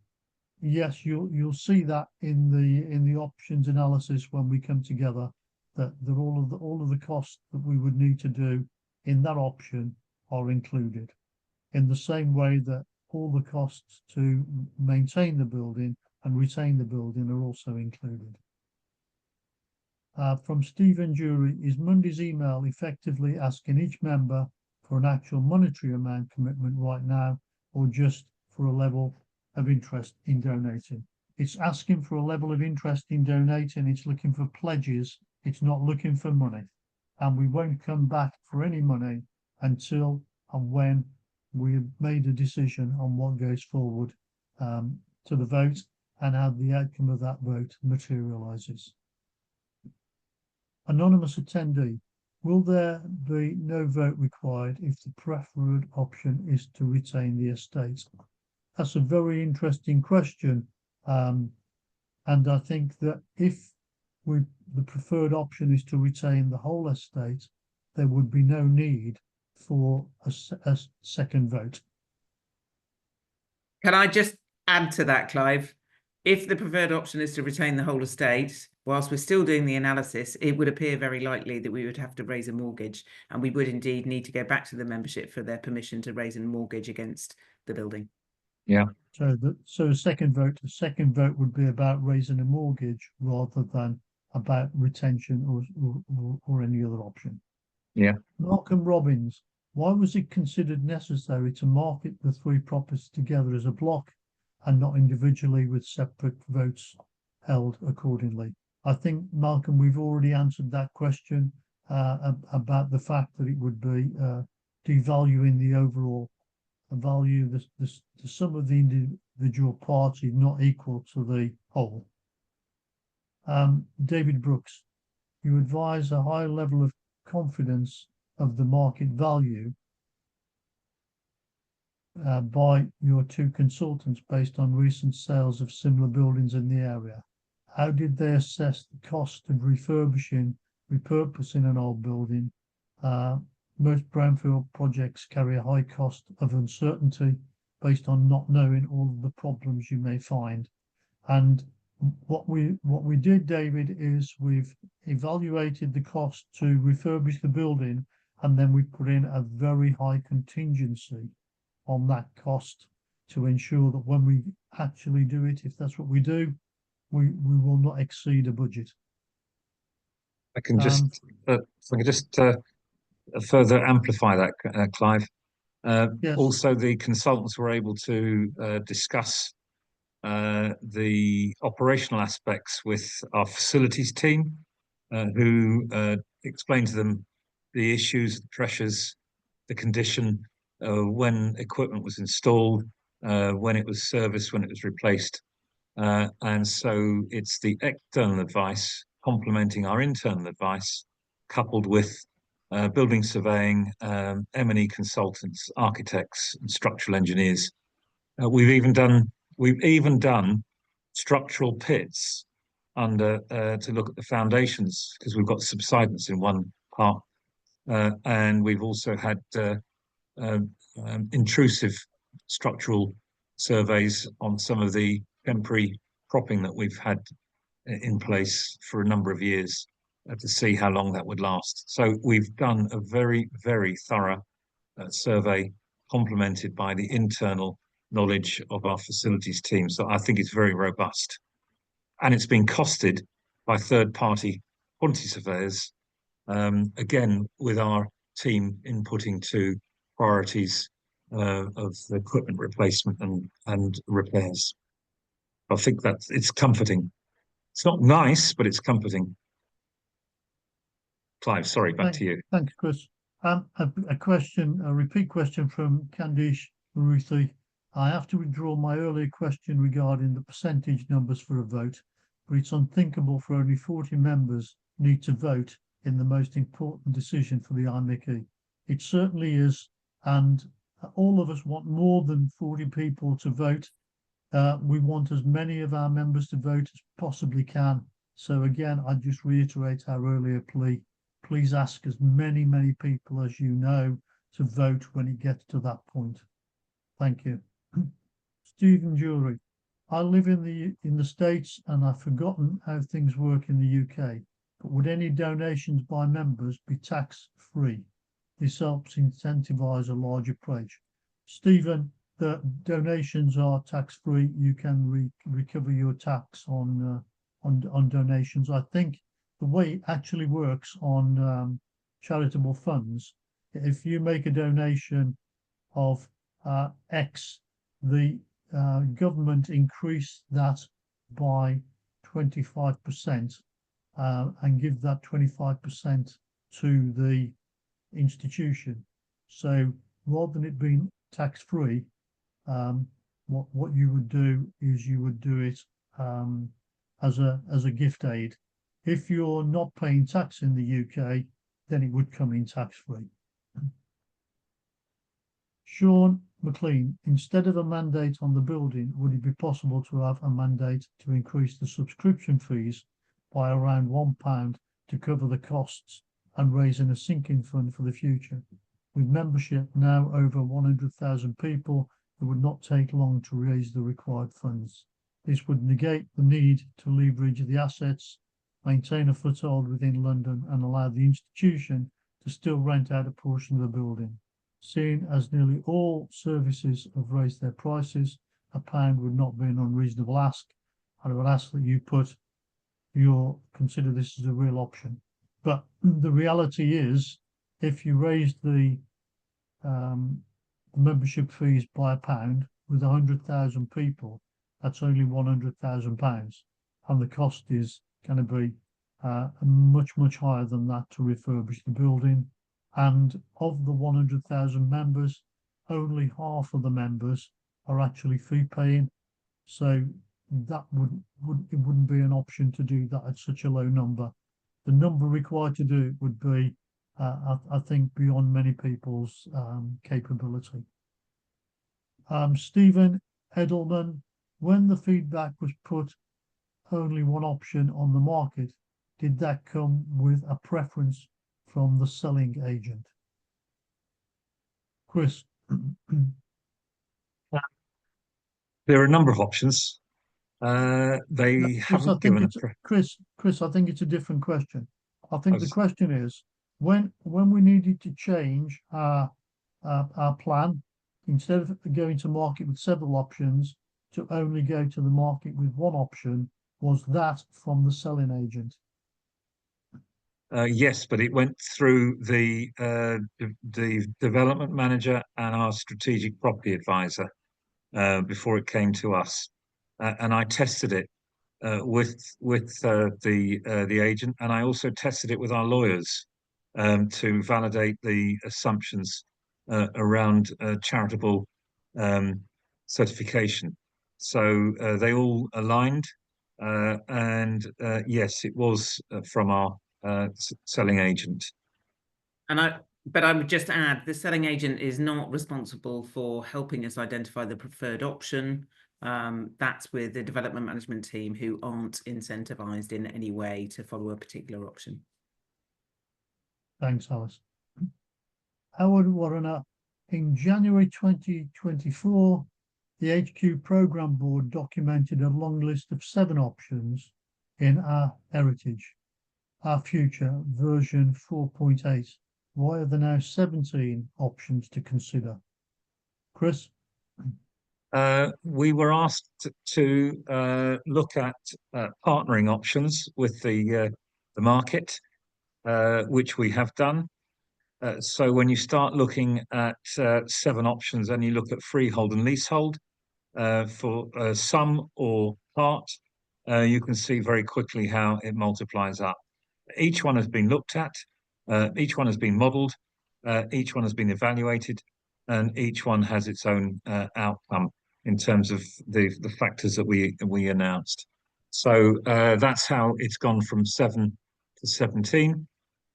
Yes, you'll see that in the options analysis when we come together. That all of the costs that we would need to do in that option are included, in the same way that all the costs to maintain the building and retain the building are also included. From Stephen Jury, is Monday's email effectively asking each member for an actual monetary amount commitment right now, or just for a level of interest in donating? It's asking for a level of interest in donating. It's looking for pledges. It's not looking for money. And we won't come back for any money until and when we've made a decision on what goes forward to the vote and how the outcome of that vote materialises. Anonymous attendee, will there be no vote required if the preferred option is to retain the estate? That's a very interesting question. And I think that if the preferred option is to retain the whole estate, there would be no need for a second vote. Can I just add to that, Clive? If the preferred option is to retain the whole estate, whilst we're still doing the analysis, it would appear very likely that we would have to raise a mortgage, and we would indeed need to go back to the membership for their permission to raise a mortgage against the building. Yeah. So a second vote would be about raising a mortgage rather than about retention or any other option. Yeah. Malcolm Robbins, why was it considered necessary to market the three properties together as a block and not individually with separate votes held accordingly? I think, Malcolm, we've already answered that question about the fact that it would be devaluing the overall value. The sum of the individual parts is not equal to the whole. David Brooks, you advise a high level of confidence of the market value by your two consultants based on recent sales of similar buildings in the area. How did they assess the cost of repurposing an old building? Most brownfield projects carry a high cost of uncertainty based on not knowing all of the problems you may find. And what we did, David, is we've evaluated the cost to refurbish the building, and then we put in a very high contingency on that cost to ensure that when we actually do it, if that's what we do, we will not exceed a budget. I can just further amplify that, Clive. Yes. Also, the consultants were able to discuss the operational aspects with our facilities team, who explained to them the issues, the pressures, the condition, when equipment was installed, when it was serviced, when it was replaced. And so it's the external advice complementing our internal advice, coupled with building surveying, M&E consultants, architects, and structural engineers. We've even done structural pits under to look at the foundations, because we've got subsidence in one part, and we've also had intrusive structural surveys on some of the temporary propping that we've had in place for a number of years to see how long that would last. So we've done a very, very thorough survey, complemented by the internal knowledge of our facilities team. So I think it's very robust, and it's been costed by third-party quantity surveyors, again with our team inputting to priorities of equipment replacement and repairs. I think that it's comforting. It's not nice, but it's comforting. Clive, sorry, back to you. Thanks, Chris. A repeat question from Candice Ruthie. I have to withdraw my earlier question regarding the percentage numbers for a vote, but it's unthinkable for only 40 members need to vote in the most important decision for the IMechE. It certainly is, and all of us want more than 40 people to vote. We want as many of our members to vote as possibly can. So again, I just reiterate our earlier plea. Please ask as many people as you know to vote when it gets to that point. Thank you. Stephen Jury. I live in the States and I've forgotten how things work in the UK, but would any donations by members be tax free? This helps incentivise a large approach. Stephen, the donations are tax-free. You can recover your tax on donations. I think the way it actually works on charitable funds, if you make a donation of X, the government increase that by 25% and give that 25% to the institution. So rather than it being tax-free, what you would do is you would do it as a gift aid. If you're not paying tax in the UK, then it would come in tax-free. Sean McLean, instead of a mandate on the building, would it be possible to have a mandate to increase the subscription fees by around £1 to cover the costs and raising a sinking fund for the future? With membership now over 100,000 people, it would not take long to raise the required funds. This would negate the need to leverage the assets, maintain a foothold within London, and allow the institution to still rent out a portion of the building. Seeing as nearly all services have raised their prices, £1 would not be an unreasonable ask. I would ask that you consider this as a real option. But the reality is, if you raise the membership fees by £1 with 100,000 people, that's only £100,000, and the cost is going to be much higher than that to refurbish the building. And of the 100,000 members, only half of the members are actually fee paying. So that wouldn't be an option to do that at such a low number. The number required to do it would be, I think, beyond many people's capability. Stephen Edelman, when the feedback was put only one option on the market, did that come with a preference from the selling agent? Chris. There are a number of options. They haven't given Chris, I think it's a different question. I think the was- question is, when we needed to change our plan, instead of going to market with several options, to only go to the market with one option, was that from the selling agent? Yes, but it went through the development manager and our strategic property advisor before it came to us, and I tested it with the agent, and I also tested it with our lawyers to validate the assumptions around charitable certification. So they all aligned, and yes, it was from our selling agent. But I would just add, the selling agent is not responsible for helping us identify the preferred option. That's with the development management team, who aren't incentivized in any way to follow a particular option. Thanks, Alice. Howard Warner, in January 2024, the HQ Programme Board documented a long list of 7 options in our Heritage, Our Future version 4.8. Why are there now 17 options to consider? Chris? We were asked to look at partnering options with the market, which we have done. So when you start looking at 7 options and you look at freehold and leasehold for some or part, you can see very quickly how it multiplies up. Each one has been looked at, each one has been modelled, each one has been evaluated, and each one has its own outcome in terms of the factors that we announced. So that's how it's gone from 7 to 17.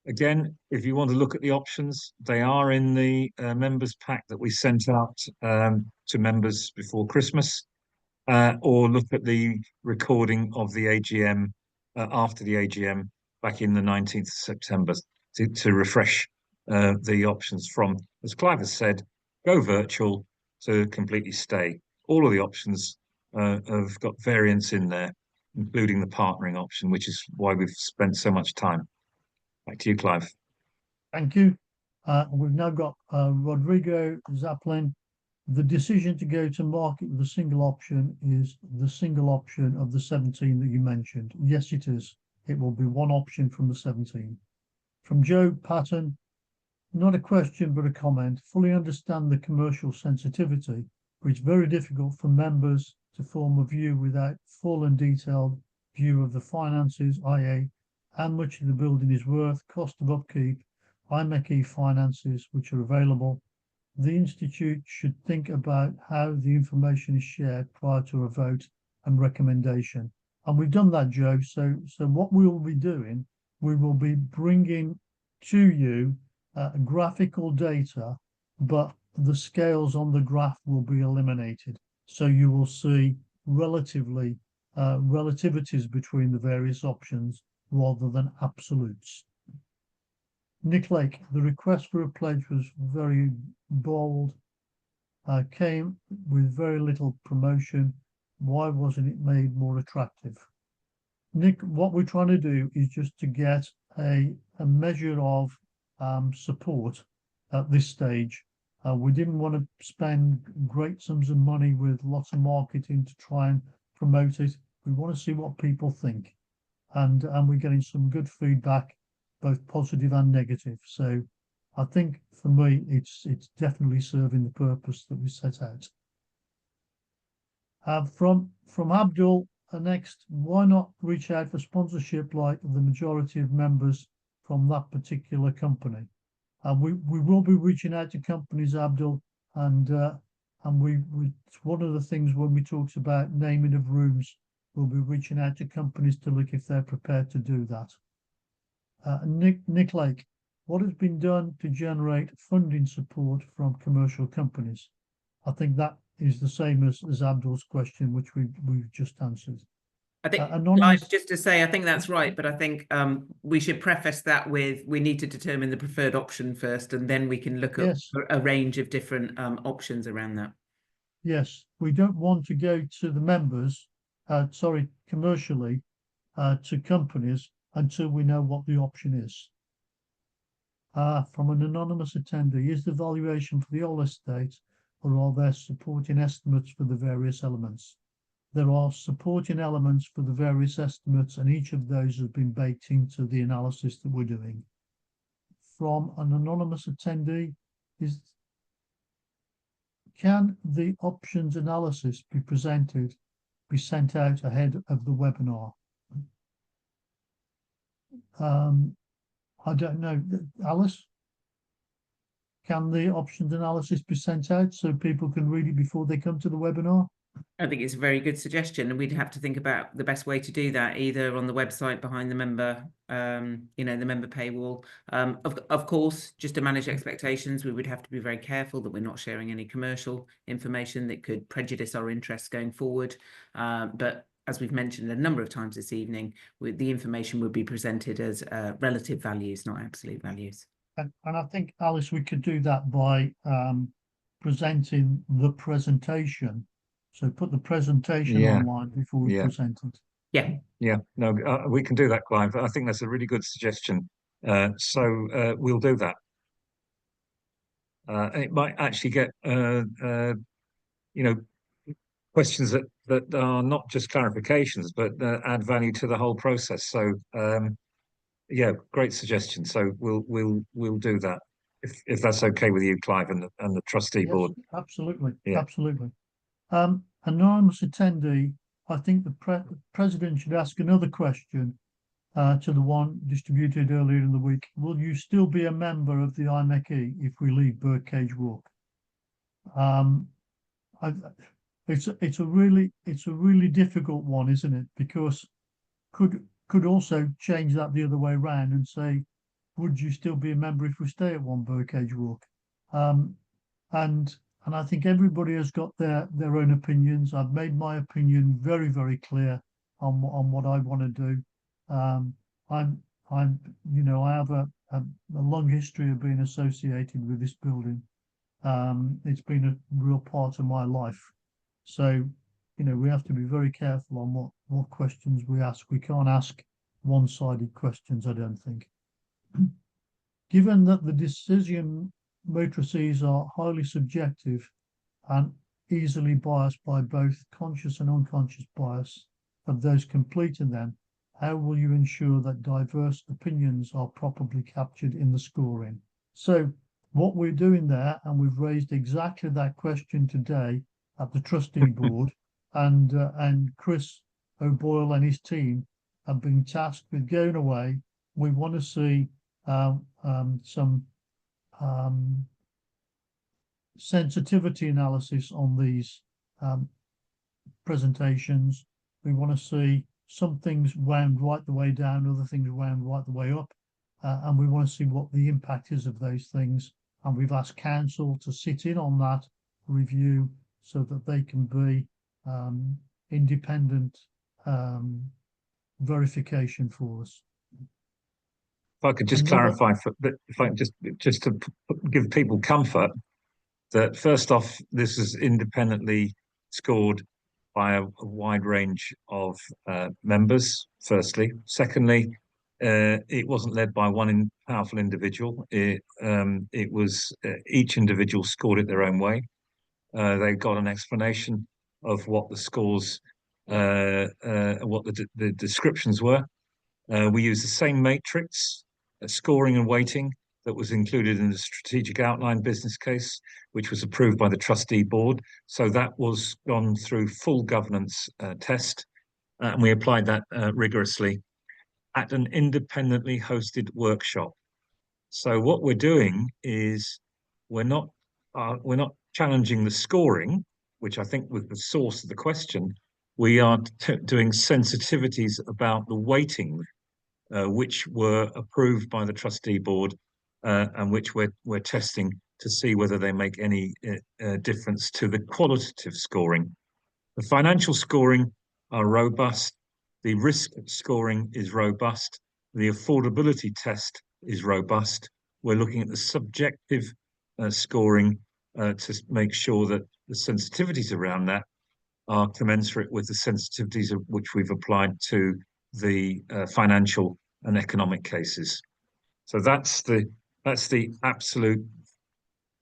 Again, if you want to look at the options, they are in the members pack that we sent out to members before Christmas, or look at the recording of the AGM after the AGM back in the 19th of September to refresh the options from, as Clive has said, go virtual to completely stay. All of the options have got variants in there, including the partnering option, which is why we've spent so much time. Back to you, Clive. Thank you. We've now got Rodrigo Zaplin. The decision to go to market with a single option is the single option of the 17 that you mentioned. Yes, it is. It will be one option from the 17. From Joe Patton, not a question, but a comment. Fully understand the commercial sensitivity, but it's very difficult for members to form a view without full and detailed view of the finances, i.e. how much the building is worth, cost of upkeep, IMechE finances which are available. The Institute should think about how the information is shared prior to a vote and recommendation. And we've done that, Joe. So what we will be doing, we will be bringing to you graphical data, but the scales on the graph will be eliminated. So you will see relativities between the various options rather than absolutes. Nick Lake, the request for a pledge was very bold, came with very little promotion. Why wasn't it made more attractive? Nick, what we're trying to do is just to get a measure of support at this stage. We didn't want to spend great sums of money with lots of marketing to try and promote it. We want to see what people think. And we're getting some good feedback, both positive and negative. So I think for me, it's definitely serving the purpose that we set out. From Abdul, next, why not reach out for sponsorship like the majority of members from that particular company? We will be reaching out to companies, Abdul, and it's one of the things when we talked about naming of rooms, we'll be reaching out to companies to look if they're prepared to do that. Nick Lake, what has been done to generate funding support from commercial companies? I think that is the same as Abdul's question, which we've just answered. I think, Anonymous, Clive, just to say, I think that's right, but I think we should preface that with we need to determine the preferred option first, and then we can look at yes, a range of different options around that. yes, we don't want to go to the members, commercially, to companies until we know what the option is. From an anonymous attendee, is the valuation for the whole estate, or are there supporting estimates for the various elements? There are supporting elements for the various estimates, and each of those has been baked into the analysis that we're doing. From an anonymous attendee, can the options analysis be sent out ahead of the webinar? I don't know. Alice, can the options analysis be sent out so people can read it before they come to the webinar? I think it's a very good suggestion, and we'd have to think about the best way to do that, either on the website behind the member, the member paywall. Of course, just to manage expectations, we would have to be very careful that we're not sharing any commercial information that could prejudice our interests going forward. But as we've mentioned a number of times this evening, the information would be presented as relative values, not absolute values. And I think, Alice, we could do that by presenting the presentation. So put the presentation online before we present it. Yeah. No, we can do that, Clive. I think that's a really good suggestion. So we'll do that. It might actually get, questions that are not just clarifications, but add value to the whole process. So, great suggestion. So we'll do that if that's okay with you, Clive, and the trustee board. Absolutely, Yeah. absolutely. Anonymous attendee, I think the president should ask another question to the one distributed earlier in the week. Will you still be a member of the IMechE if we leave Birdcage Walk? It's a really difficult one, isn't it? Because could also change that the other way around and say, would you still be a member if we stay at 1 Birdcage Walk? And I think everybody has got their own opinions. I've made my opinion very, very clear on what I want to do. I have a long history of being associated with this building. It's been a real part of my life. So, we have to be very careful on what questions we ask. We can't ask one-sided questions, I don't think. Given that the decision matrices are highly subjective, and easily biased by both conscious and unconscious bias of those completing them, how will you ensure that diverse opinions are properly captured in the scoring? So what we're doing there, and we've raised exactly that question today at the trustee board, and Chris O'Boyle and his team have been tasked with going away. We want to see some sensitivity analysis on these presentations. We want to see some things wound right the way down, other things wound right the way up, and we want to see what the impact is of those things. And we've asked council to sit in on that review so that they can be independent verification for us. If I could just clarify, if I just to give people comfort, that first off, this is independently scored by a wide range of members, firstly. Secondly, it wasn't led by one powerful individual. It was each individual scored it their own way. They got an explanation of what the scores, what the descriptions were. We used the same matrix, scoring and weighting, that was included in the strategic outline business case, which was approved by the trustee board. So that was gone through full governance test, and we applied that rigorously at an independently hosted workshop. So what we're doing is we're not challenging the scoring, which I think was the source of the question. We are doing sensitivities about the weighting, which were approved by the trustee board, and which we're testing to see whether they make any difference to the qualitative scoring. The financial scoring are robust. The risk scoring is robust. The affordability test is robust. We're looking at the subjective scoring to make sure that the sensitivities around that are commensurate with the sensitivities of which we've applied to the financial and economic cases. So that's the absolute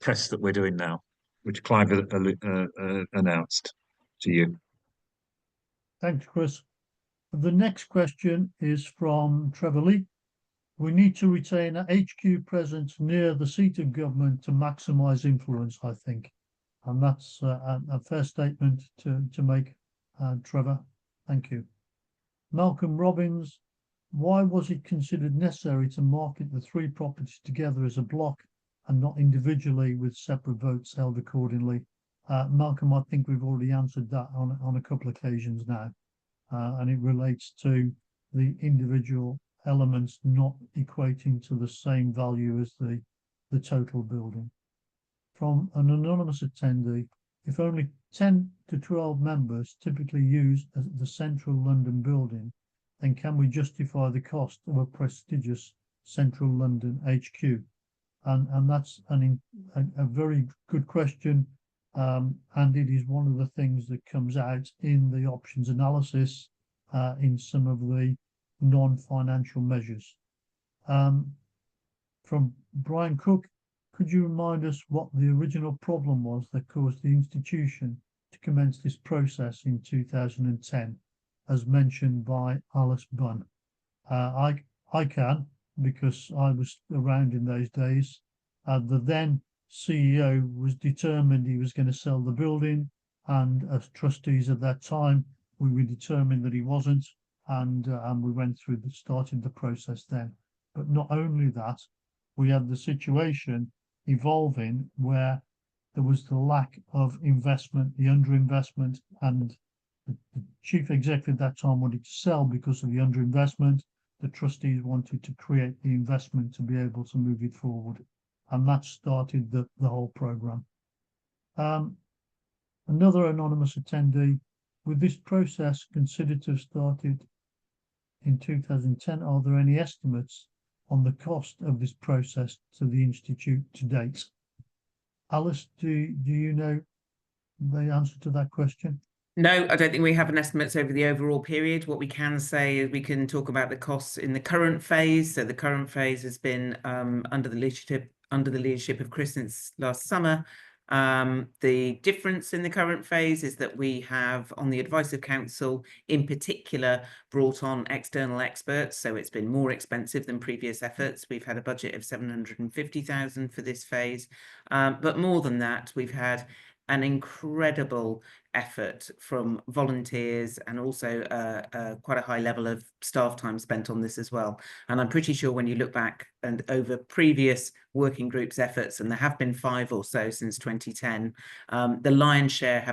test that we're doing now, which Clive announced to you. Thanks, Chris. The next question is from Trevor Lee. We need to retain a HQ presence near the seat of government to maximise influence, I think. And that's a fair statement to make, Trevor. Thank you. Malcolm Robbins, why was it considered necessary to market the three properties together as a block and not individually with separate votes held accordingly? Malcolm, I think we've already answered that on a couple of occasions now. And it relates to the individual elements not equating to the same value as the total building. From an anonymous attendee, if only 10 to 12 members typically use the central London building, then can we justify the cost of a prestigious central London HQ? And that's a very good question. And it is one of the things that comes out in the options analysis in some of the non-financial measures. From Brian Cook, could you remind us what the original problem was that caused the institution to commence this process in 2010, as mentioned by Alice Bunn? I can, because I was around in those days. The then CEO was determined he was going to sell the building, and as trustees at that time, we were determined that he wasn't, and we went through started the process then. But not only that, we had the situation evolving where there was the lack of investment, the underinvestment, and the chief executive at that time wanted to sell because of the underinvestment. The trustees wanted to create the investment to be able to move it forward. And that started the whole program. Another anonymous attendee, with this process considered to have started in 2010, are there any estimates on the cost of this process to the Institute to date? Alice, do you know the answer to that question? No, I don't think we have an estimate over the overall period. What we can say is we can talk about the costs in the current phase. So the current phase has been under the leadership of Chris since last summer. The difference in the current phase is that we have, on the advice of council, in particular, brought on external experts. So it's been more expensive than previous efforts. We've had a budget of 750,000 for this phase. But more than that, we've had an incredible effort from volunteers and also quite a high level of staff time spent on this as well. And I'm pretty sure when you look back and over previous working groups' efforts, and there have been 5 or so since 2010, the lion's share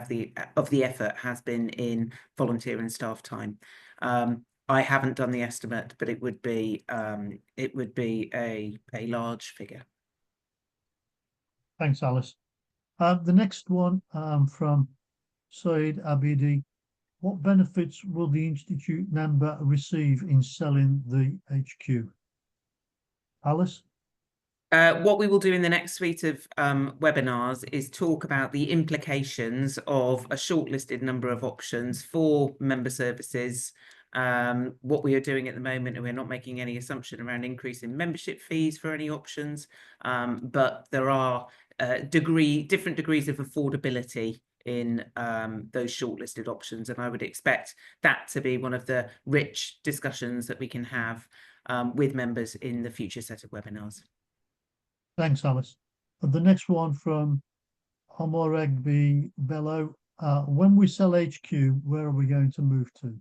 of the effort has been in volunteer and staff time. I haven't done the estimate, but it would be a large figure. Thanks, Alice. The next one from Said Abidi. What benefits will the Institute member receive in selling the HQ? Alice? What we will do in the next suite of webinars is talk about the implications of a shortlisted number of options for member services. What we are doing at the moment, and we're not making any assumption around increase in membership fees for any options, but there are different degrees of affordability in those shortlisted options, and I would expect that to be one of the rich discussions that we can have with members in the future set of webinars. Thanks, Alice. The next one from Homoregbi Bello. When we sell HQ, where are we going to move to?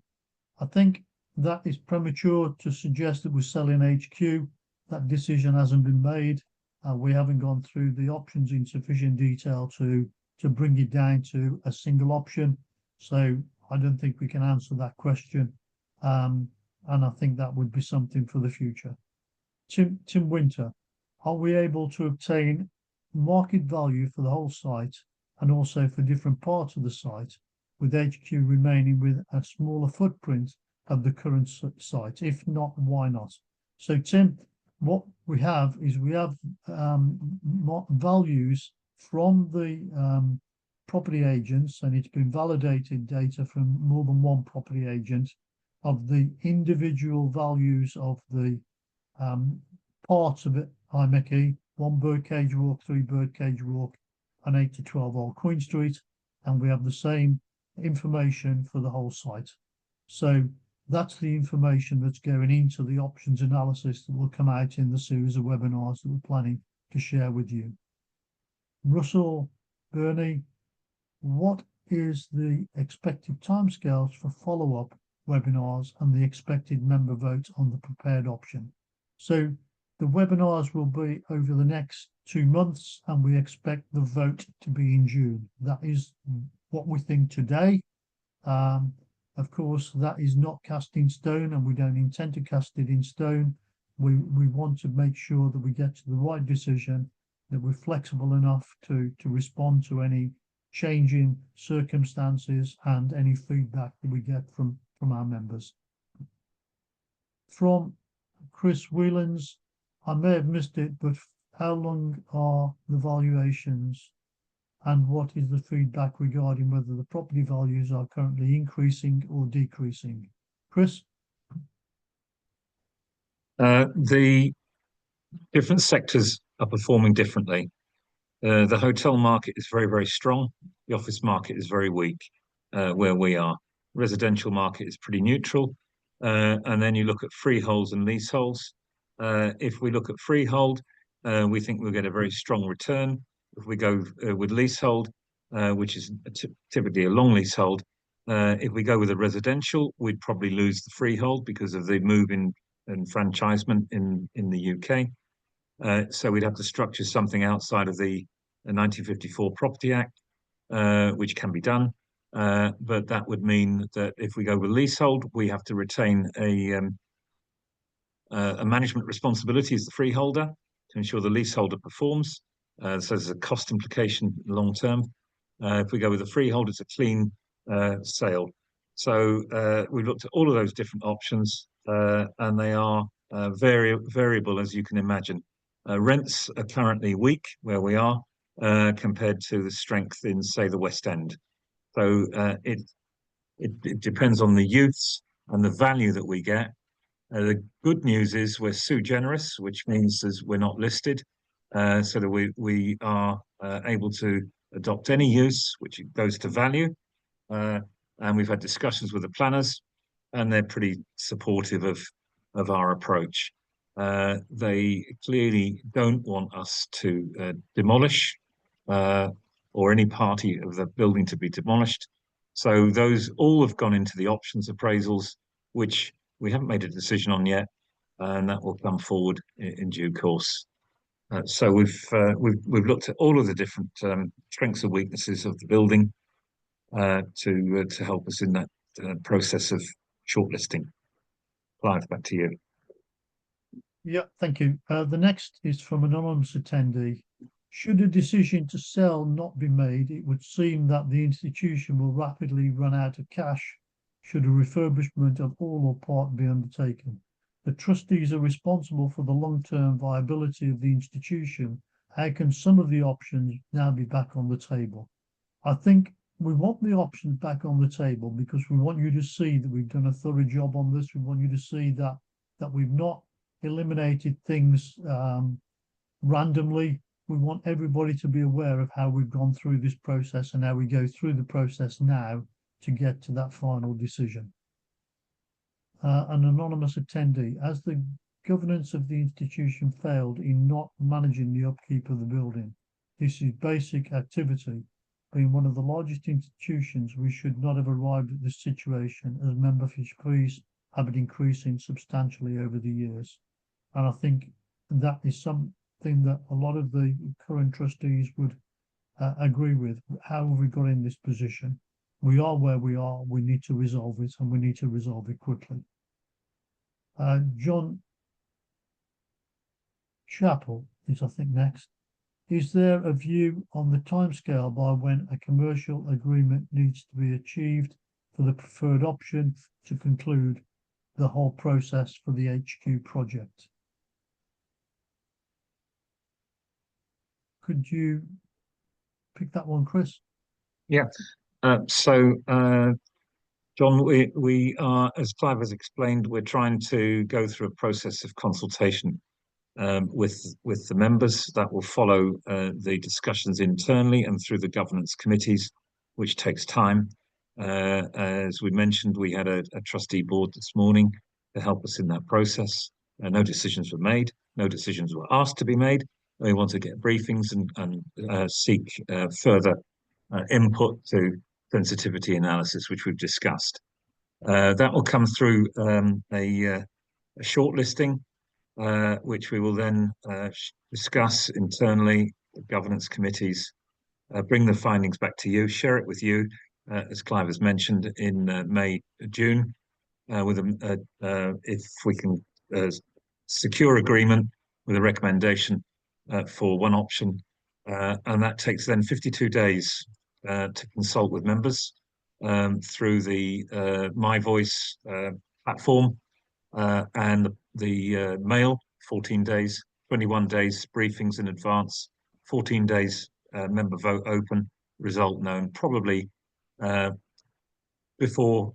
I think that is premature to suggest that we're selling HQ. That decision hasn't been made. We haven't gone through the options in sufficient detail to bring it down to a single option. So I don't think we can answer that question. And I think that would be something for the future. Tim Winter. Are we able to obtain market value for the whole site and also for different parts of the site, with HQ remaining with a smaller footprint of the current site? If not, why not? So, Tim, what we have is values from the property agents, and it's been validated data from more than one property agent of the individual values of the parts of it. IMechE, 1 Birdcage Walk, 3 Birdcage Walk, and 8 to 12 Old Queen Street, and we have the same information for the whole site. So that's the information that's going into the options analysis that will come out in the series of webinars that we're planning to share with you. Russell Burney, what is the expected timescales for follow-up webinars and the expected member vote on the prepared option? So the webinars will be over the next 2 months, and we expect the vote to be in June. That is what we think today. Of course, that is not cast in stone, and we don't intend to cast it in stone. We want to make sure that we get to the right decision, that we're flexible enough to respond to any changing circumstances and any feedback that we get from our members. From Chris Whelans, I may have missed it, but how long are the valuations, and what is the feedback regarding whether the property values are currently increasing or decreasing? Chris? The different sectors are performing differently. The hotel market is very, very strong. The office market is very weak where we are. Residential market is pretty neutral. And then you look at freeholds and leaseholds. If we look at freehold, we think we'll get a very strong return. If we go with leasehold, which is typically a long leasehold, if we go with a residential, we'd probably lose the freehold because of the move in enfranchisement in the UK. So we'd have to structure something outside of the 1954 Property Act, which can be done. But that would mean that if we go with leasehold, we have to retain a management responsibility as the freeholder to ensure the leaseholder performs. So there's a cost implication long term. If we go with a freehold, it's a clean sale. So we've looked at all of those different options, and they are variable, as you can imagine. Rents are currently weak where we are compared to the strength in, say, the West End. So it depends on the use and the value that we get. The good news is we're sui generis, which means we're not listed, so that we are able to adopt any use, which goes to value. And we've had discussions with the planners, and they're pretty supportive of our approach. They clearly don't want us to demolish or any party of the building to be demolished. So those all have gone into the options appraisals, which we haven't made a decision on yet, and that will come forward in due course. So we've looked at all of the different strengths and weaknesses of the building to help us in that process of shortlisting. Clive, back to you. Yeah, thank you. The next is from an anonymous attendee. Should a decision to sell not be made, it would seem that the institution will rapidly run out of cash should a refurbishment of all or part be undertaken. The trustees are responsible for the long-term viability of the institution. How can some of the options now be back on the table? I think we want the options back on the table because we want you to see that we've done a thorough job on this. We want you to see that we've not eliminated things randomly. We want everybody to be aware of how we've gone through this process and how we go through the process now to get to that final decision. An anonymous attendee, as the governance of the institution failed in not managing the upkeep of the building, this is basic activity. Being one of the largest institutions, we should not have arrived at this situation, as membership fees have been increasing substantially over the years. And I think that is something that a lot of the current trustees would agree with. How have we got in this position? We are where we are. We need to resolve it, and we need to resolve it quickly. John Chappell is, I think, next. Is there a view on the timescale by when a commercial agreement needs to be achieved for the preferred option to conclude the whole process for the HQ project? Could you pick that one, Chris? Yeah. John, we are, as Clive has explained, we're trying to go through a process of consultation with the members that will follow the discussions internally and through the governance committees, which takes time. As we mentioned, we had a trustee board this morning to help us in that process. No decisions were made. No decisions were asked to be made. We want to get briefings and seek further input to sensitivity analysis, which we've discussed. That will come through a shortlisting, which we will then discuss internally, the governance committees, bring the findings back to you, share it with you, as Clive has mentioned, in May, June, if we can secure agreement with a recommendation for one option, and that takes then 52 days to consult with members through the My Voice platform and the mail, 14 days, 21 days briefings in advance, 14 days member vote open, result known, probably before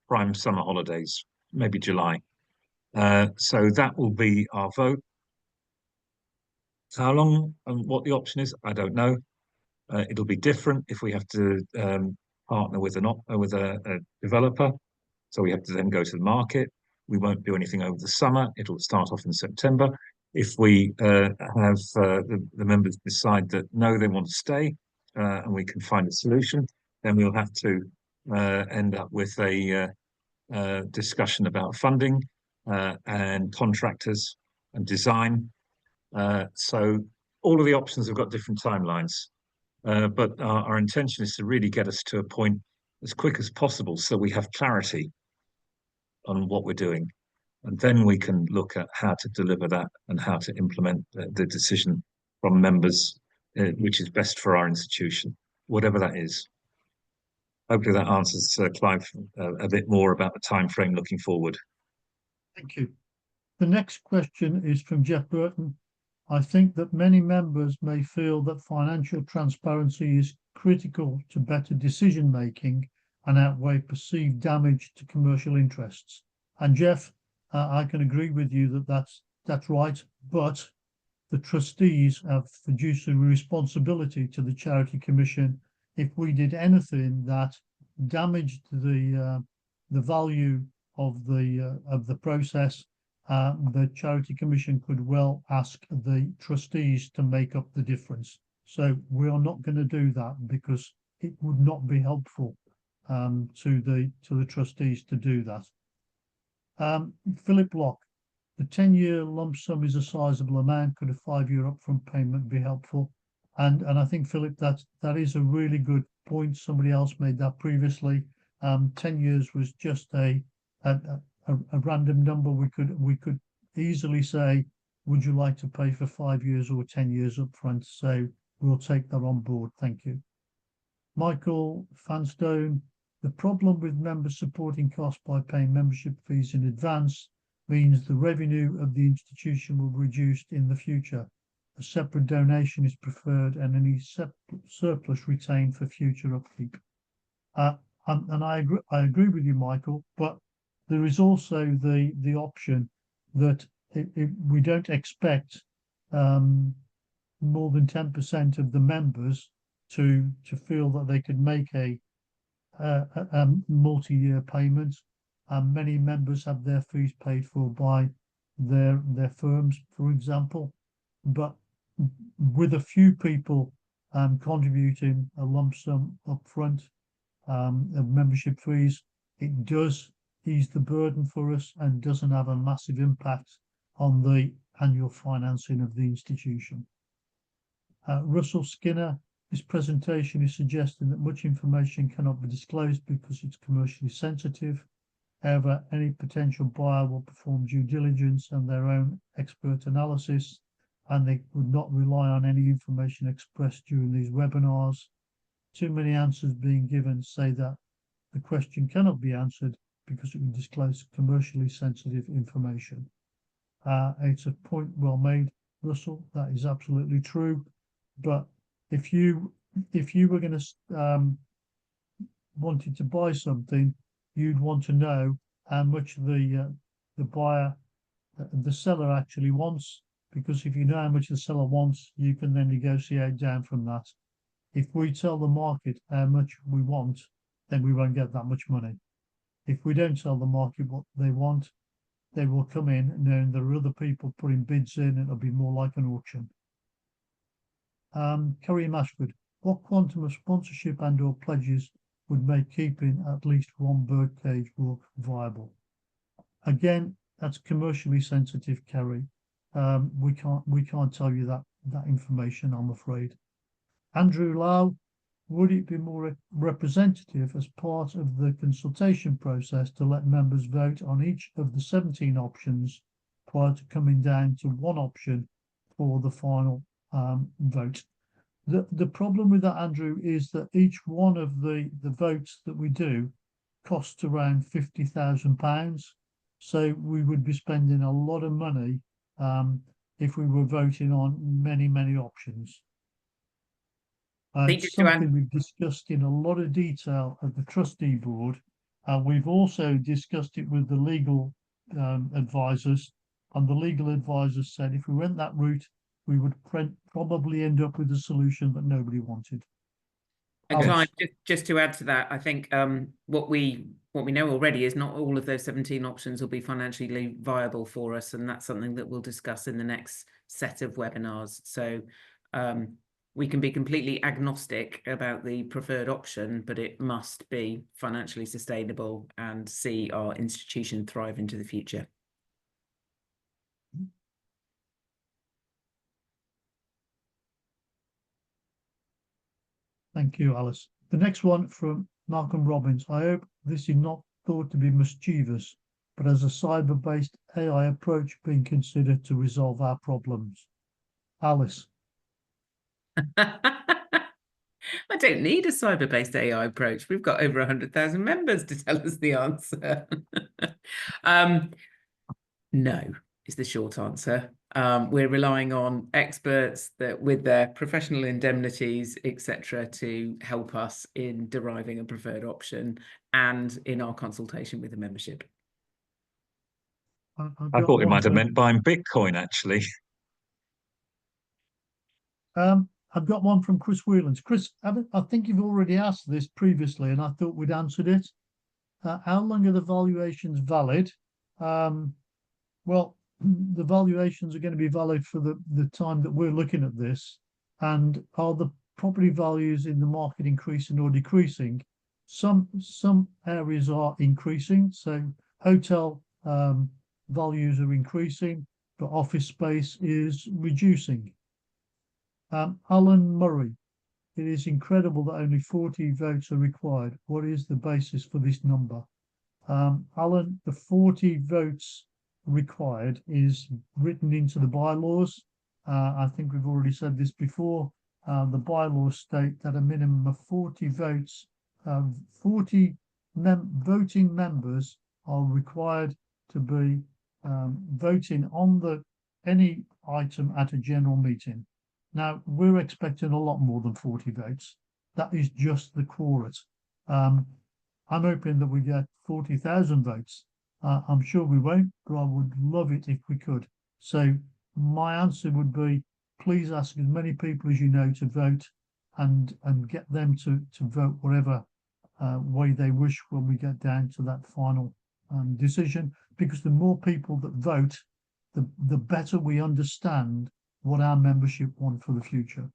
prime summer holidays, maybe July. So that will be our vote. How long and what the option is, I don't know. It'll be different if we have to partner with a developer. So we have to then go to the market. We won't do anything over the summer. It'll start off in September. If we have the members decide that no, they want to stay and we can find a solution, then we'll have to end up with a discussion about funding and contractors and design. So all of the options have got different timelines. But our intention is to really get us to a point as quick as possible so we have clarity on what we're doing. And then we can look at how to deliver that and how to implement the decision from members, which is best for our institution, whatever that is. Hopefully that answers Clive a bit more about the time frame looking forward. Thank you. The next question is from Jeff Burton. I think that many members may feel that financial transparency is critical to better decision making and outweigh perceived damage to commercial interests. And Jeff, I can agree with you that that's right, but the trustees have fiduciary responsibility to the Charity Commission. If we did anything that damaged the value of the process, the Charity Commission could well ask the trustees to make up the difference. So we are not going to do that because it would not be helpful to the trustees to do that. Philip Locke, the 10-year lump sum is a sizable amount. Could a 5-year upfront payment be helpful? And I think, Philip, that is a really good point. Somebody else made that previously. 10 years was just a random number. We could easily say, would you like to pay for 5 years or 10 years upfront? So we'll take that on board. Thank you. Michael Fanstone, the problem with members supporting costs by paying membership fees in advance means the revenue of the institution will be reduced in the future. A separate donation is preferred and any surplus retained for future upkeep. And I agree with you, Michael, but there is also the option that we don't expect more than 10% of the members to feel that they could make a multi-year payment. Many members have their fees paid for by their firms, for example, but with a few people contributing a lump sum upfront of membership fees, it does ease the burden for us and doesn't have a massive impact on the annual financing of the institution. Russell Skinner, this presentation is suggesting that much information cannot be disclosed because it's commercially sensitive. However, any potential buyer will perform due diligence and their own expert analysis, and they would not rely on any information expressed during these webinars. Too many answers being given say that the question cannot be answered because it would disclose commercially sensitive information. It's a point well made, Russell. That is absolutely true. But if you were going to wanted to buy something, you'd want to know how much the buyer, the seller actually wants, because if you know how much the seller wants, you can then negotiate down from that. If we tell the market how much we want, then we won't get that much money. If we don't tell the market what they want, they will come in knowing there are other people putting bids in, and it'll be more like an auction. Curry Mashford, what quantum of sponsorship and or pledges would make keeping at least one birdcage walk viable? Again, that's commercially sensitive, Kerry. We can't tell you that information, I'm afraid. Andrew Lau, would it be more representative as part of the consultation process to let members vote on each of the 17 options prior to coming down to one option for the final vote? The problem with that, Andrew, is that each one of the votes that we do costs around £50,000. So we would be spending a lot of money if we were voting on many options. It's something we've discussed in a lot of detail at the trustee board. We've also discussed it with the legal advisors, and the legal advisors said if we went that route, we would probably end up with a solution that nobody wanted. And Clive, just to add to that, I think what we know already is not all of those 17 options will be financially viable for us, and that's something that we'll discuss in the next set of webinars. So we can be completely agnostic about the preferred option, but it must be financially sustainable and see our institution thrive into the future. Thank you, Alice. The next one from Malcolm Robbins. I hope this is not thought to be mischievous, but as a cyber-based AI approach being considered to resolve our problems. Alice. I don't need a cyber-based AI approach. We've got over 100,000 members to tell us the answer. No, is the short answer. We're relying on experts that with their professional indemnities, etc., to help us in deriving a preferred option and in our consultation with the membership. I thought it might have meant buying Bitcoin, actually. I've got one from Chris Whelan's. Chris, I think you've already asked this previously, and I thought we'd answered it. How long are the valuations valid? Well, the valuations are going to be valid for the time that we're looking at this. And are the property values in the market increasing or decreasing? Some areas are increasing. So hotel values are increasing, but office space is reducing. Alan Murray, it is incredible that only 40 votes are required. What is the basis for this number? Alan, the 40 votes required is written into the bylaws. I think we've already said this before. The bylaws state that a minimum of 40 votes, 40 voting members are required to be voting on any item at a general meeting. Now, we're expecting a lot more than 40 votes. That is just the quorum. I'm hoping that we get 40,000 votes. I'm sure we won't, but I would love it if we could. So my answer would be, please ask as many people as you know to vote and get them to vote whatever way they wish when we get down to that final decision. Because the more people that vote, the better we understand what our membership want for the future.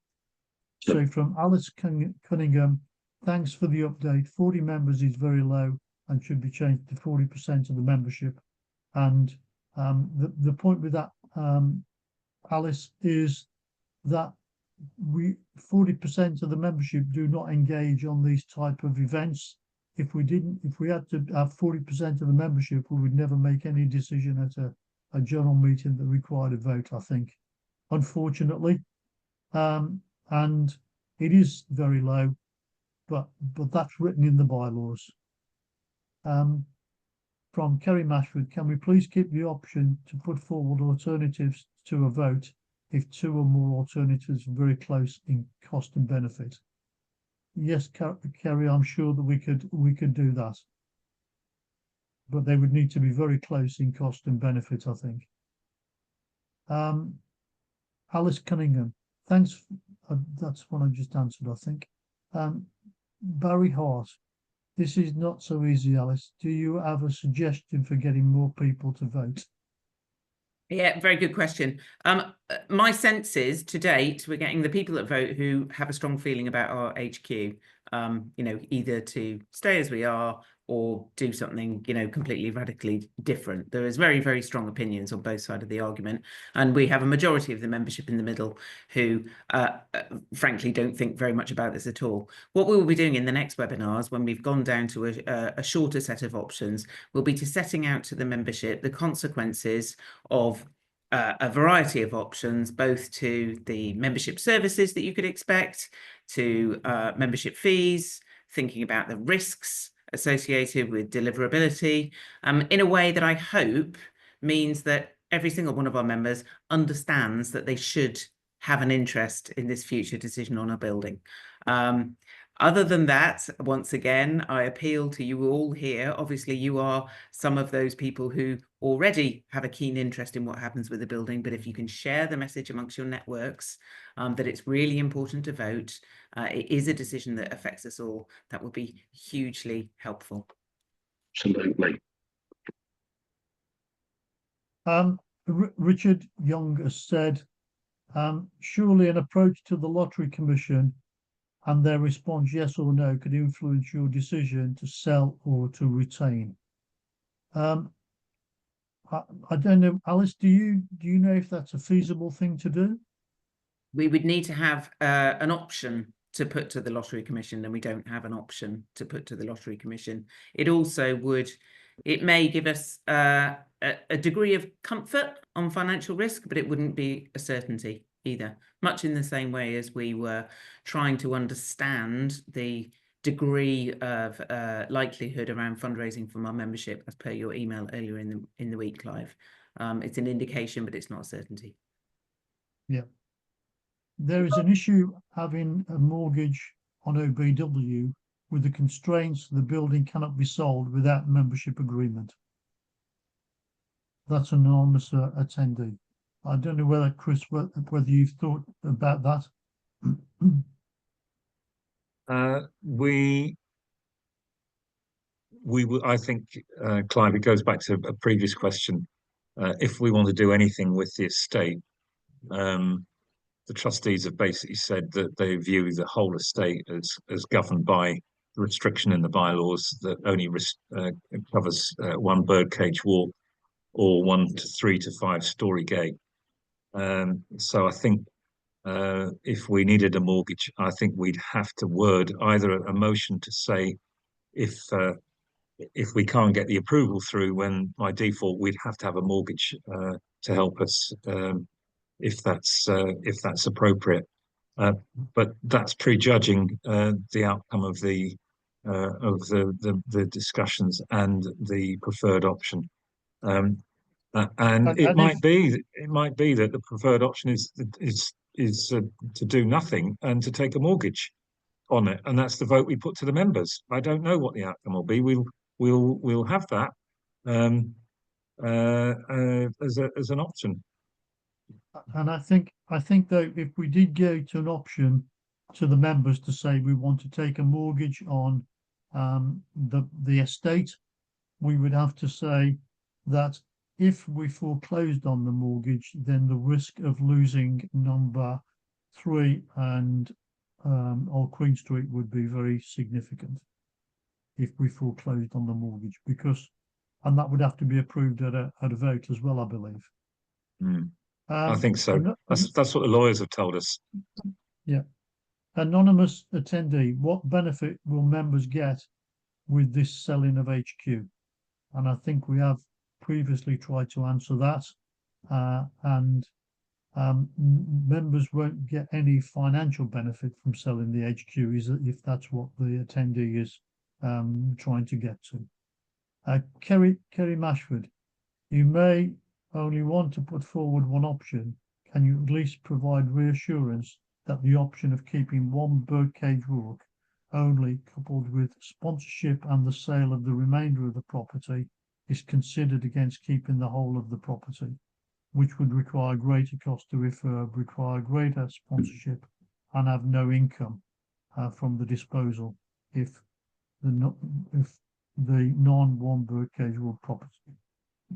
So from Alice Cunningham, thanks for the update. 40 members is very low and should be changed to 40% of the membership. And the point with that, Alice, is that 40% of the membership do not engage on these type of events. If we had to have 40% of the membership, we would never make any decision at a general meeting that required a vote, I think, unfortunately. And it is very low, but that's written in the bylaws. From Kerry Mashford, can we please keep the option to put forward alternatives to a vote if two or more alternatives are very close in cost and benefit? Yes, Kerry, I'm sure that we could do that, but they would need to be very close in cost and benefit, I think. Alice Cunningham, thanks. That's one I just answered, I think. Barry Hart, this is not so easy, Alice. Do you have a suggestion for getting more people to vote? Yeah, very good question. My sense is to date, we're getting the people that vote who have a strong feeling about our HQ, you know, either to stay as we are or do something, you know, completely radically different. There is very, very strong opinions on both sides of the argument. And we have a majority of the membership in the middle who, frankly, don't think very much about this at all. What we will be doing in the next webinars, when we've gone down to a shorter set of options, will be to setting out to the membership the consequences of a variety of options, both to the membership services that you could expect, to membership fees, thinking about the risks associated with deliverability, in a way that I hope means that every single one of our members understands that they should have an interest in this future decision on our building. Other than that, once again, I appeal to you all here. Obviously, you are some of those people who already have a keen interest in what happens with the building, but if you can share the message amongst your networks that it's really important to vote, it is a decision that affects us all, that would be hugely helpful. Absolutely. Richard Young has said, surely an approach to the Lottery Commission and their response yes or no could influence your decision to sell or to retain. I don't know, Alice, do you know if that's a feasible thing to do? We would need to have an option to put to the Lottery Commission, and we don't have an option to put to the Lottery Commission. It also would, it may give us a degree of comfort on financial risk, but it wouldn't be a certainty either, much in the same way as we were trying to understand the degree of likelihood around fundraising from our membership, as per your email earlier in the week, Clive. It's an indication, but it's not a certainty. Yeah. There is an issue having a mortgage on OBW with the constraints the building cannot be sold without membership agreement. That's an anonymous attendee. I don't know whether, Chris, whether you've thought about that. I think, Clive, it goes back to a previous question. If we want to do anything with the estate, the trustees have basically said that they view the whole estate as governed by the restriction in the bylaws that only covers one birdcage walk or 1 to 3 to 5 story gate. So I think if we needed a mortgage, I think we'd have to word either a motion to say if we can't get the approval through, when by default we'd have to have a mortgage to help us, if that's appropriate. But that's prejudging the outcome of the discussions and the preferred option. And it might be that the preferred option is to do nothing and to take a mortgage on it, and that's the vote we put to the members. I don't know what the outcome will be. We'll have that as an option. And I think though, if we did go to an option to the members to say we want to take a mortgage on the estate, we would have to say that if we foreclosed on the mortgage, then the risk of losing number 3 and Old Queen Street would be very significant if we foreclosed on the mortgage, and that would have to be approved at a vote as well, I believe. I think so. That's what the lawyers have told us. Yeah. Anonymous attendee, what benefit will members get with this selling of HQ? And I think we have previously tried to answer that. Members won't get any financial benefit from selling the HQ, if that's what the attendee is trying to get to. Kerry Mashford, you may only want to put forward one option. Can you at least provide reassurance that the option of keeping one birdcage walk only, coupled with sponsorship and the sale of the remainder of the property, is considered against keeping the whole of the property, which would require greater cost to refurb, require greater sponsorship, and have no income from the disposal if the non-one birdcage walk property.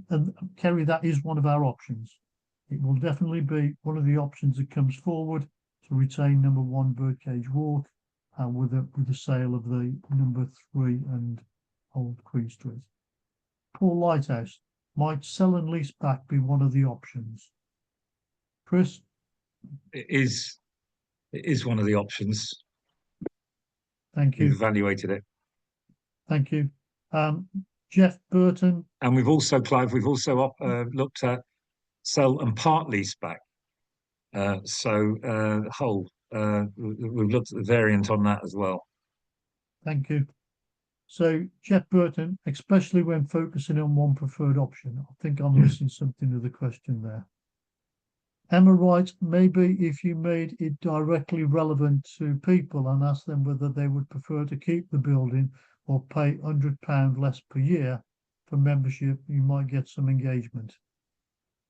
And Kerry, that is one of our options. It will definitely be one of the options that comes forward to retain number 1 birdcage walk with the sale of the number 3 and Old Queen Street. Paul Lighthouse, might sell and lease back be one of the options? Chris? It is one of the options. Thank you. We've evaluated it. Thank you. Jeff Burton. And we've also, Clive, looked at sell and part lease back. Whole. We've looked at the variant on that as well. Thank you. So Jeff Burton, especially when focusing on one preferred option. I think I'm missing something to the question there. Emma writes, maybe if you made it directly relevant to people and asked them whether they would prefer to keep the building or pay £100 less per year for membership, you might get some engagement.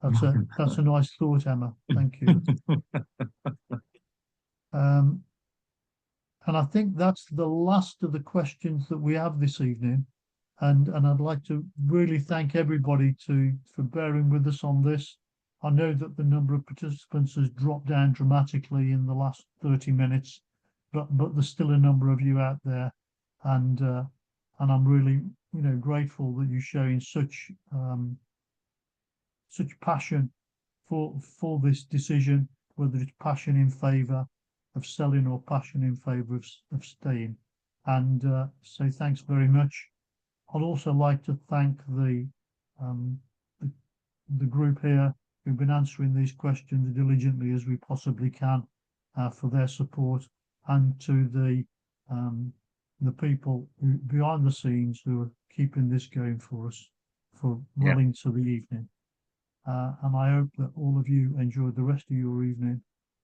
That's a nice thought, Emma. Thank you. And I think that's the last of the questions that we have this evening. And I'd like to really thank everybody for bearing with us on this. I know that the number of participants has dropped down dramatically in the last 30 minutes, but there's still a number of you out there, and I'm really grateful that you're showing such passion for this decision, whether it's passion in favour of selling or passion in favour of staying. And so thanks very much. I'd also like to thank the group here who've been answering these questions diligently as we possibly can for their support, and to the people behind the scenes who are keeping this going for us for well into the evening. And I hope that all of you enjoyed the rest of your evening,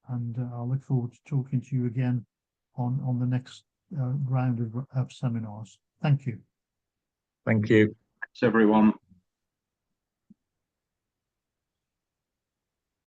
and I look forward to talking to you again on the next round of seminars. Thank you. Thank you. Thanks, everyone.